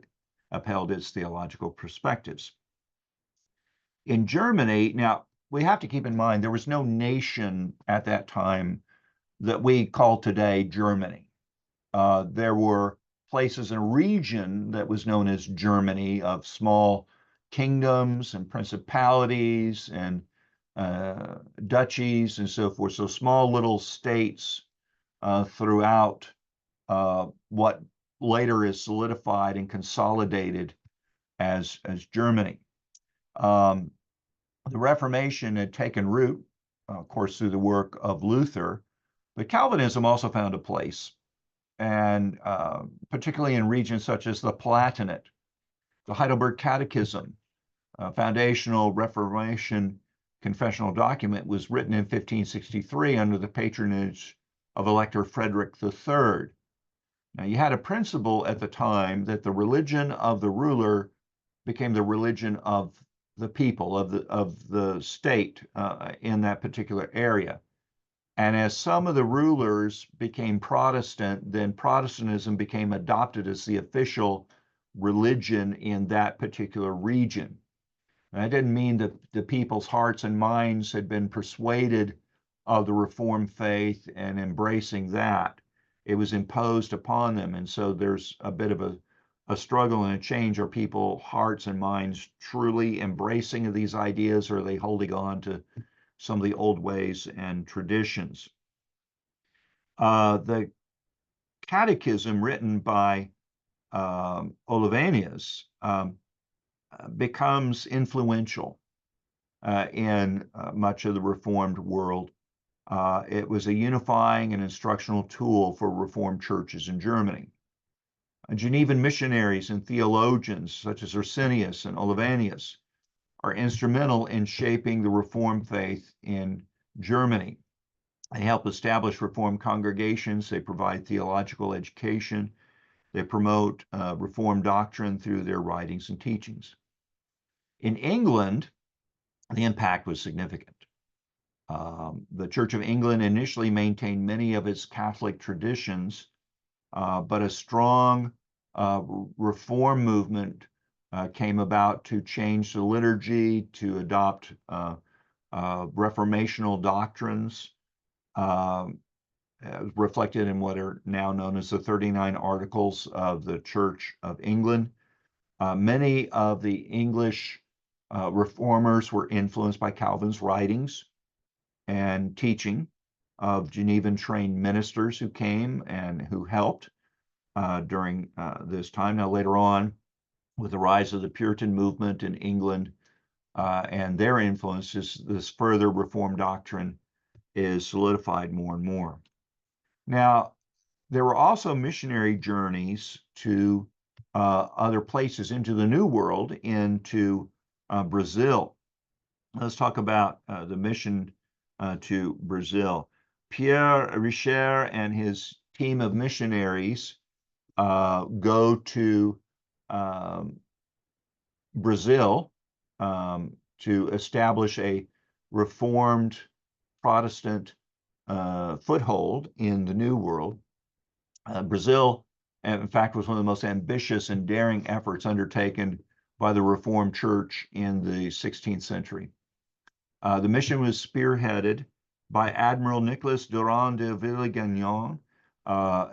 its theological perspectives. In Germany, now, we have to keep in mind there was no nation at that time that we call today Germany. There were places in a region that was known as Germany, of small kingdoms and principalities and duchies and so forth. So small little states throughout what later is solidified and consolidated as Germany. The Reformation had taken root, of course, through the work of Luther, but Calvinism also found a place, and particularly in regions such as the Palatinate. The Heidelberg Catechism, a foundational Reformation confessional document, was written in 1563 under the patronage of Elector Frederick III. Now, you had a principle at the time that the religion of the ruler became the religion of the people, of the state in that particular area. And as some of the rulers became Protestant, then Protestantism became adopted as the official religion in that particular region. And that didn't mean that the people's hearts and minds had been persuaded of the Reformed faith and embracing that. It was imposed upon them. And so there's a bit of a struggle and a change. Are people's hearts and minds truly embracing of these ideas, or are they holding on to some of the old ways and traditions? The catechism written by Olivenius becomes influential in much of the Reformed world. It was a unifying and instructional tool for Reformed churches in Germany. Genevan missionaries and theologians such as Ursinius and Olivenius are instrumental in shaping the Reformed faith in Germany. They help establish Reformed congregations. They provide theological education. They promote Reformed doctrine through their writings and teachings. In England, the impact was significant. The Church of England initially maintained many of its Catholic traditions, but a strong reform movement came about to change the liturgy, to adopt reformational doctrines, reflected in what are now known as the 39 Articles of the Church of England. Many of the English reformers were influenced by Calvin's writings and teaching of Genevan-trained ministers who came and who helped during this time. Now, later on, with the rise of the Puritan movement in England and their influences, this further Reformed doctrine is solidified more and more. Now, there were also missionary journeys to other places into the New World, into Brazil. Let's talk about the mission to Brazil. Pierre Richer and his team of missionaries go to Brazil to establish a Reformed Protestant foothold in the New World. Brazil, in fact, was one of the most ambitious and daring efforts undertaken by the Reformed Church in the 16th century. The mission was spearheaded by Admiral Nicolas Durand de Villegagnon.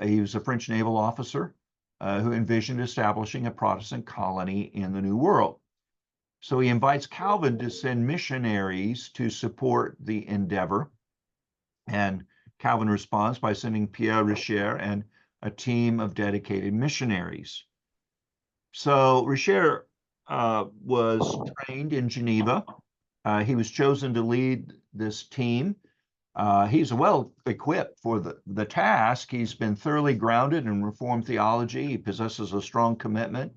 He was a French naval officer who envisioned establishing a Protestant colony in the New World. So he invites Calvin to send missionaries to support the endeavor. And Calvin responds by sending Pierre Richer and a team of dedicated missionaries. So Richer was trained in Geneva. He was chosen to lead this team. He's well equipped for the task. He's been thoroughly grounded in Reformed theology. He possesses a strong commitment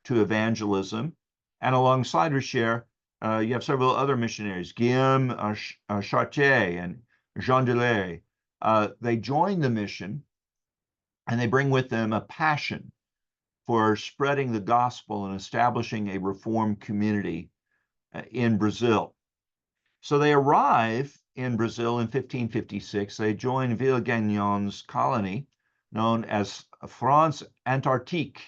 to evangelism. And alongside Richer, you have several other missionaries, Guillaume Chartier and Jean Delay. They join the mission, and they bring with them a passion for spreading the gospel and establishing a Reformed community in Brazil. So they arrive in Brazil in 1556. They join Villegagnon's colony, known as France Antarctique,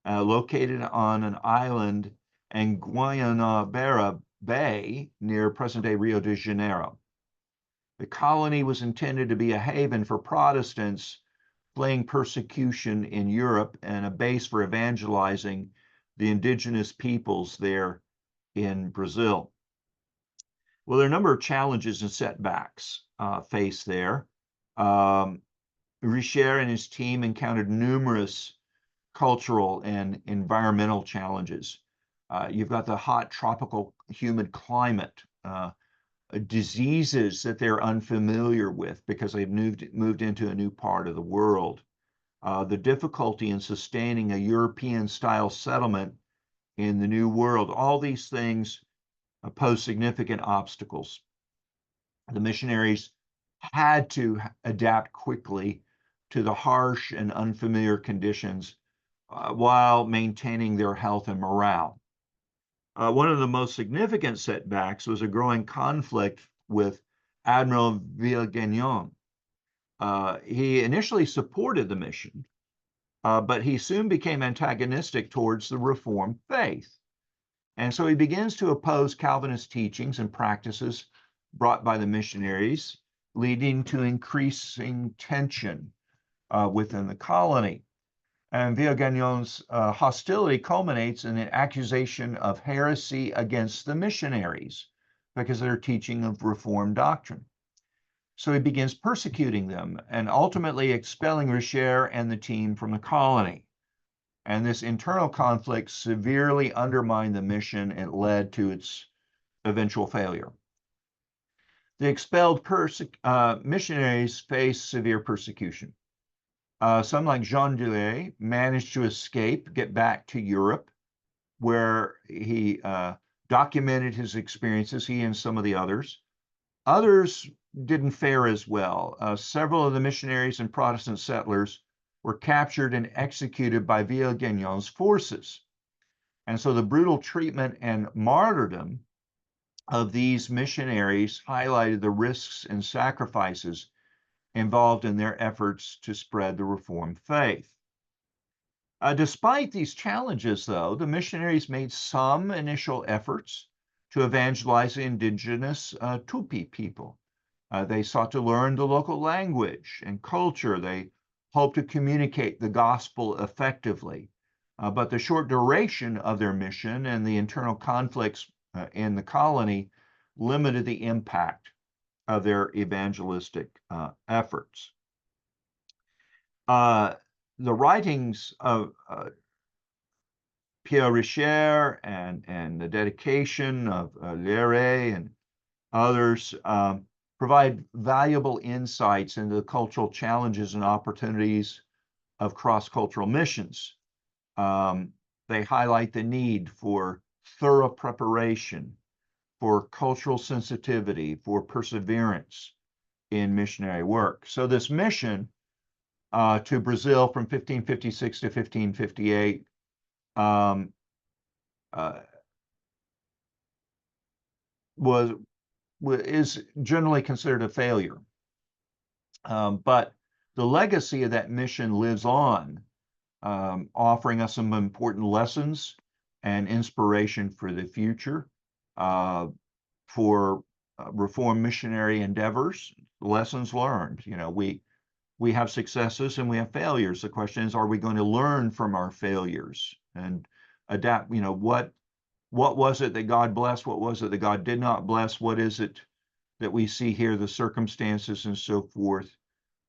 located on an island in Guanabara Bay near present-day Rio de Janeiro. The colony was intended to be a haven for Protestants fleeing persecution in Europe and a base for evangelizing the indigenous peoples there in Brazil. Well, there are a number of challenges and setbacks faced there. Richer and his team encountered numerous cultural and environmental challenges. You've got the hot, tropical, humid climate, diseases that they're unfamiliar with because they've moved into a new part of the world. The difficulty in sustaining a European-style settlement in the New World. All these things pose significant obstacles. The missionaries had to adapt quickly to the harsh and unfamiliar conditions while maintaining their health and morale. One of the most significant setbacks was a growing conflict with Admiral Villegagnon. He initially supported the mission, but he soon became antagonistic towards the Reformed faith. And so he begins to oppose Calvinist teachings and practices brought by the missionaries, leading to increasing tension within the colony. And Villegagnon's hostility culminates in an accusation of heresy against the missionaries because of their teaching of Reformed doctrine. So he begins persecuting them and ultimately expelling Richer and the team from the colony. And this internal conflict severely undermined the mission and led to its eventual failure. The expelled missionaries faced severe persecution. Some, like Jean Delay, managed to escape, get back to Europe, where he documented his experiences, he and some of the others. Others didn't fare as well. Several of the missionaries and Protestant settlers were captured and executed by Villegagnon's forces. And so the brutal treatment and martyrdom of these missionaries highlighted the risks and sacrifices involved in their efforts to spread the Reformed faith. Despite these challenges, though, the missionaries made some initial efforts to evangelize the indigenous Tupi people. They sought to learn the local language and culture. They hoped to communicate the gospel effectively. But the short duration of their mission and the internal conflicts in the colony limited the impact of their evangelistic efforts. The writings of Pierre Richer and the dedication of Léré and others provide valuable insights into the cultural challenges and opportunities of cross-cultural missions. They highlight the need for thorough preparation, for cultural sensitivity, for perseverance in missionary work. So this mission to Brazil from 1556 to 1558 um, uh, is generally considered a failure. But the legacy of that mission lives on, offering us some important lessons and inspiration for the future, for Reformed missionary endeavors, lessons learned. You know, we have successes and we have failures. The question is, are we going to learn from our failures and adapt? You know, what was it that God blessed? What was it that God did not bless? What is it that we see here, the circumstances and so forth,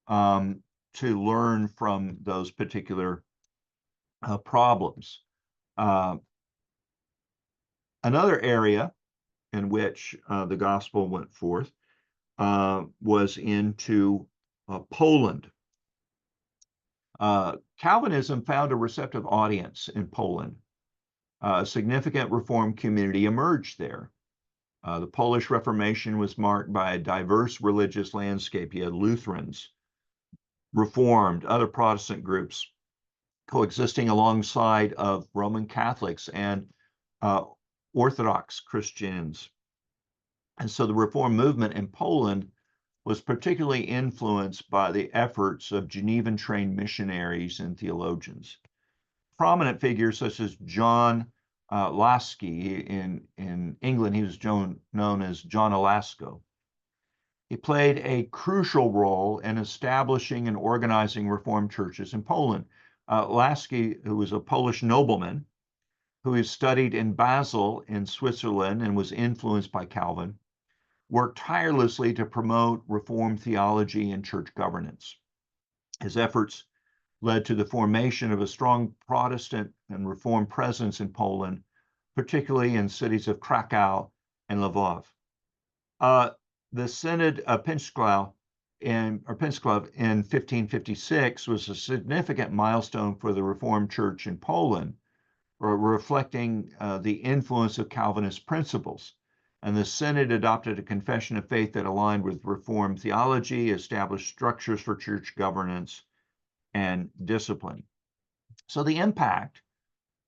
to learn from those particular problems. Another area in which the gospel went forth was into Poland. Calvinism found a receptive audience in Poland. A significant Reformed community emerged there. The Polish Reformation was marked by a diverse religious landscape. You had Lutherans, Reformed, other Protestant groups coexisting alongside of Roman Catholics and Orthodox Christians. And so the Reform movement in Poland was particularly influenced by the efforts of Genevan-trained missionaries and theologians. Prominent figures such as John Lasky in England, he was known as John Alasko. He played a crucial role in establishing and organizing Reformed churches in Poland. Lasky, who was a Polish nobleman, who had studied in Basel in Switzerland and was influenced by Calvin, worked tirelessly to promote Reformed theology and church governance. His efforts led to the formation of a strong Protestant and Reformed presence in Poland, particularly in cities of Krakow and Lwów. The Synod of Pinchglau in 1556 was a significant milestone for the Reformed Church in Poland, reflecting the influence of Calvinist principles. And the Synod adopted a confession of faith that aligned with Reformed theology, established structures for church governance and discipline. So the impact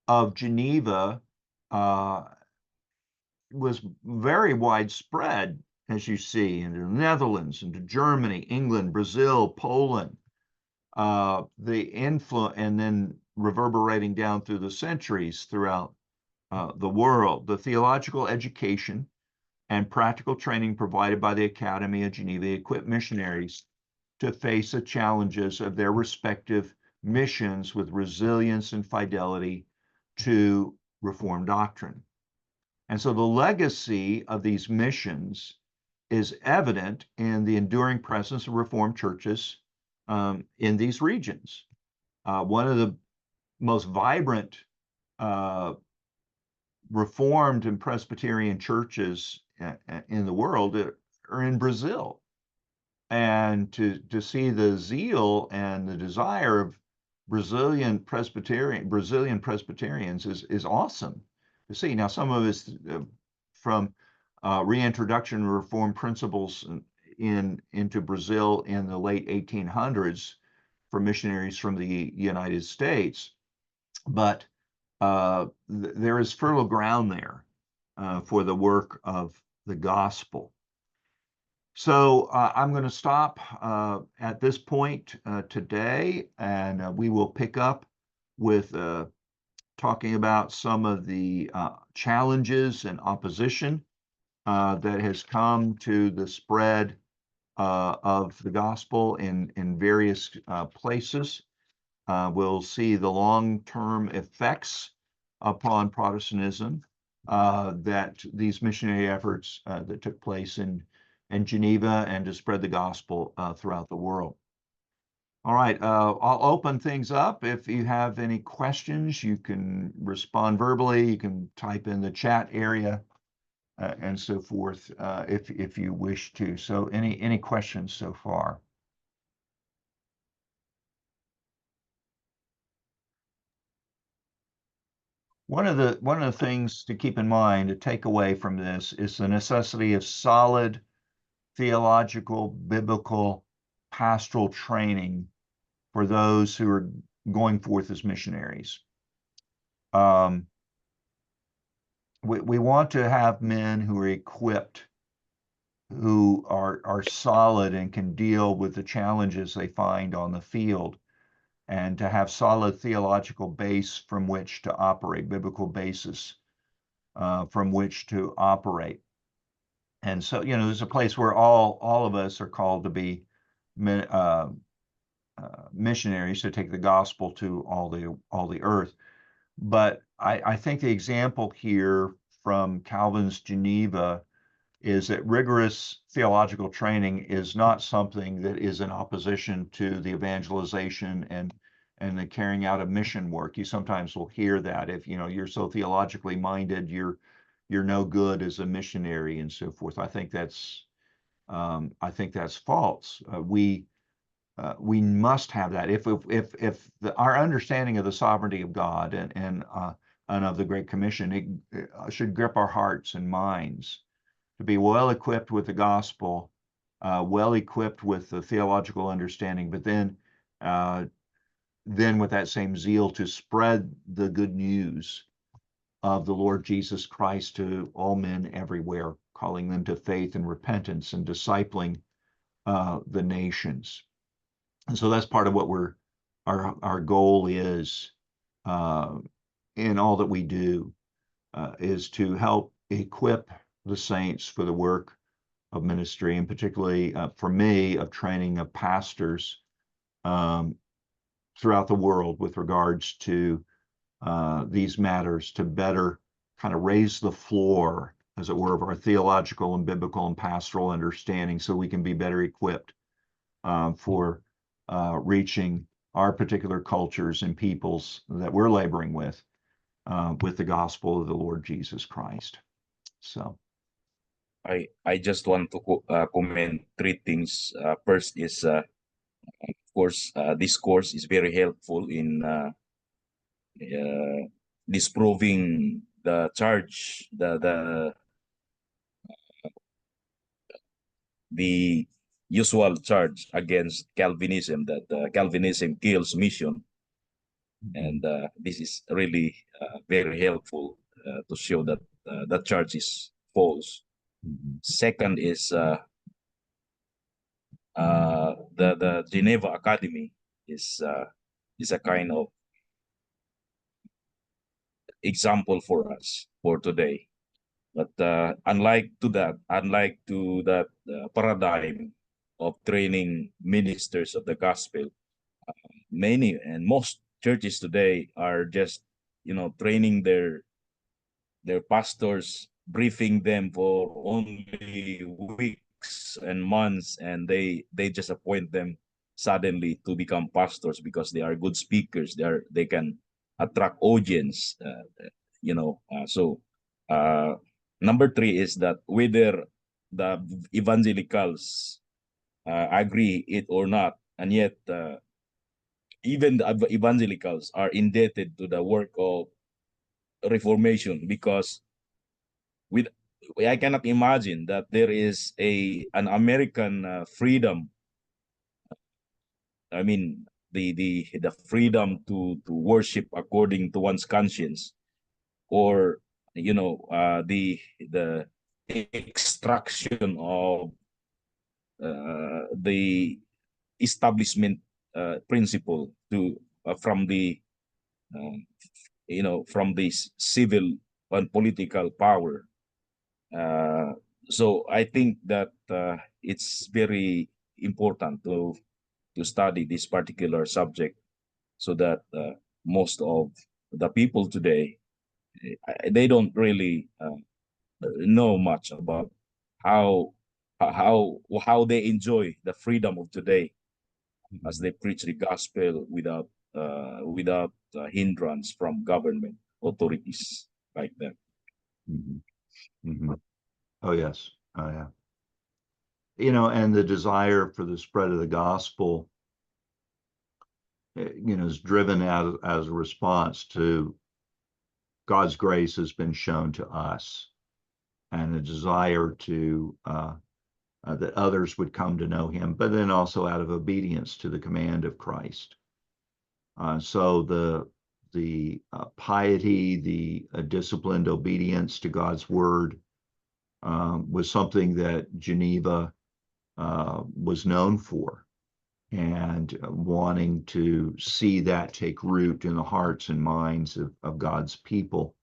of Geneva was very widespread, as you see, into the Netherlands, into Germany, England, Brazil, Poland, the influence, and then reverberating down through the centuries throughout the world. The theological education and practical training provided by the Academy of Geneva equipped missionaries to face the challenges of their respective missions with resilience and fidelity to Reformed doctrine. And so the legacy of these missions is evident in the enduring presence of Reformed churches in these regions. One of the most vibrant Reformed and Presbyterian churches in the world are in Brazil. And to see the zeal and the desire of Brazilian Presbyterians is awesome to see. Now, some of it's from reintroduction of Reformed principles into Brazil in the late 1800s for missionaries from the United States, but there is fertile ground there for the work of the gospel. So I'm going to stop at this point today, and we will pick up with talking about some of the challenges and opposition that has come to the spread of the gospel in various places. We'll see the long-term effects upon Protestantism that these missionary efforts that took place in Geneva and to spread the gospel throughout the world. All right, I'll open things up. If you have any questions, you can respond verbally. You can type in the chat area and so forth if you wish to. So any questions so far? One of the things to keep in mind, to take away from this, is the necessity of solid theological, biblical, pastoral training for those who are going forth as missionaries. We want to have men who are equipped, who are solid and can deal with the challenges they find on the field, and to have solid theological base from which to operate, biblical basis from which to operate. And so, there's a place where all of us are called to be missionaries, to take the gospel to all the earth. But I think the example here from Calvin's Geneva is that rigorous theological training is not something that is in opposition to the evangelization and the carrying out of mission work. You sometimes will hear that if you're so theologically minded, you're no good as a missionary and so forth. I think that's false. We must have that. If our understanding of the sovereignty of God and of the Great Commission, it should grip our hearts and minds to be well equipped with the gospel, well equipped with the theological understanding, but then with that same zeal to spread the good news of the Lord Jesus Christ to all men everywhere, calling them to faith and repentance and discipling the nations. And so that's part of what our goal is in all that we do, is to help equip the saints for the work of ministry, and particularly for me, of training of pastors throughout the world with regards to these matters, to better kind of raise the floor, as it were, of our theological and biblical and pastoral understanding, so we can be better equipped for reaching our particular cultures and peoples that we're laboring with the gospel of the Lord Jesus Christ. So I just want to comment three things. First is, of course, this course is very helpful in disproving the charge, the usual charge against Calvinism, that Calvinism kills mission. And this is really very helpful to show that that charge is false. Second is the Geneva Academy is a kind of example for us for today. But unlike to that paradigm of training ministers of the gospel, many and most churches today are just training their pastors, briefing them for only weeks and months, and they just appoint them suddenly to become pastors because they are good speakers. They can attract audience. So number three is that whether the evangelicals agree it or not, and yet even the evangelicals are indebted to the work of Reformation, because with I cannot imagine that there is an American freedom. I mean, the freedom to worship according to one's conscience, or the extraction of the establishment principle to from the from this civil and political power. So I think that it's very important to study this particular subject, so that most of the people today, they don't really know much about how they enjoy the freedom of today, as they preach the gospel without hindrance from government authorities like that. Oh yes, yeah. And the desire for the spread of the gospel, is driven as a response to God's grace has been shown to us, and a desire to that others would come to know him, but then also out of obedience to the command of Christ. So the piety, the disciplined obedience to God's word was something that Geneva was known for, and wanting to see that take root in the hearts and minds of God's people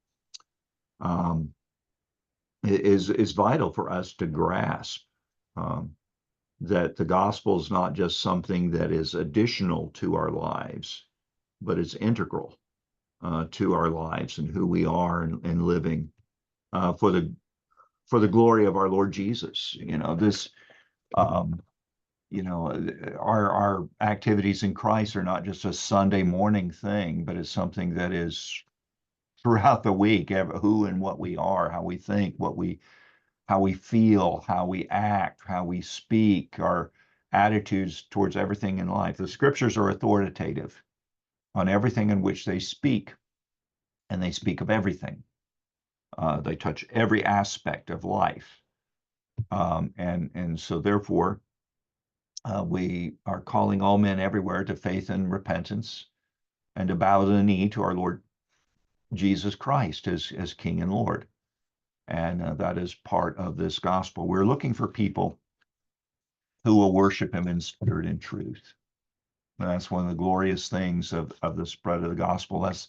is vital for us to grasp. That the gospel is not just something that is additional to our lives, but it's integral to our lives and who we are and living for the glory of our Lord Jesus. Our activities in Christ are not just a Sunday morning thing, but it's something that is throughout the week, who and what we are, how we think, how we feel, how we act, how we speak, our attitudes towards everything in life. The scriptures are authoritative on everything in which they speak, and they speak of everything. They touch every aspect of life. And so therefore, we are calling all men everywhere to faith and repentance, and to bow the knee to our Lord Jesus Christ as King and Lord. And that is part of this gospel. We're looking for people who will worship him in spirit and truth. And that's one of the glorious things of the spread of the gospel. That's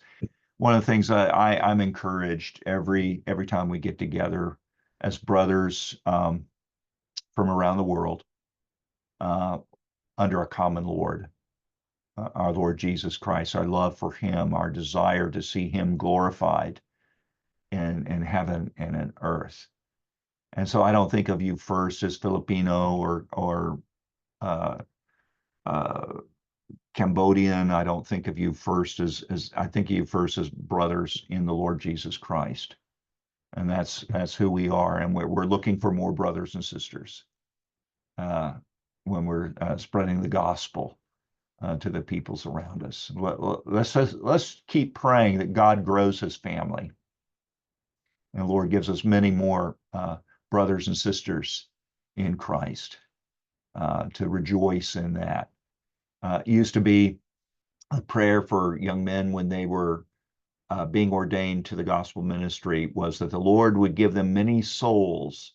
one of the things that I'm encouraged every time we get together as brothers from around the world under a common Lord, our Lord Jesus Christ, our love for him, our desire to see him glorified in heaven and in earth. And so I don't think of you first as Filipino or Cambodian. I don't think of you first as I think of you first as brothers in the Lord Jesus Christ. And that's who we are. And we're looking for more brothers and sisters when we're spreading the gospel to the peoples around us. Let's keep praying that God grows his family. And the Lord gives us many more brothers and sisters in Christ to rejoice in that. It used to be a prayer for young men when they were being ordained to the gospel ministry was that the Lord would give them many souls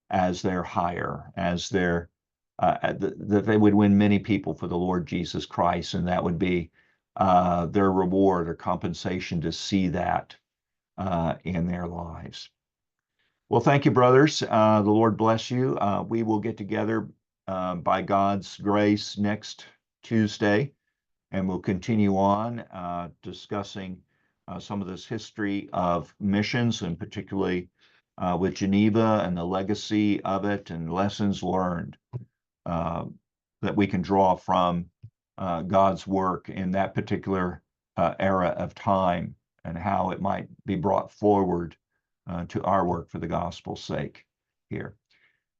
as their hire, as their that they would win many people for the Lord Jesus Christ, and that would be their reward or compensation to see that in their lives. Well, thank you, brothers. The Lord bless you. We will get together by God's grace next Tuesday, and we'll continue on discussing some of this history of missions, and particularly with Geneva and the legacy of it and lessons learned that we can draw from God's work in that particular era of time, and how it might be brought forward to our work for the gospel's sake here.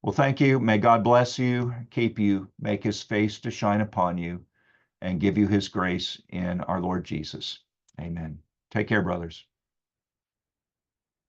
Well, thank you. May God bless you, keep you, make his face to shine upon you, and give you his grace in our Lord Jesus. Amen. Take care, brothers.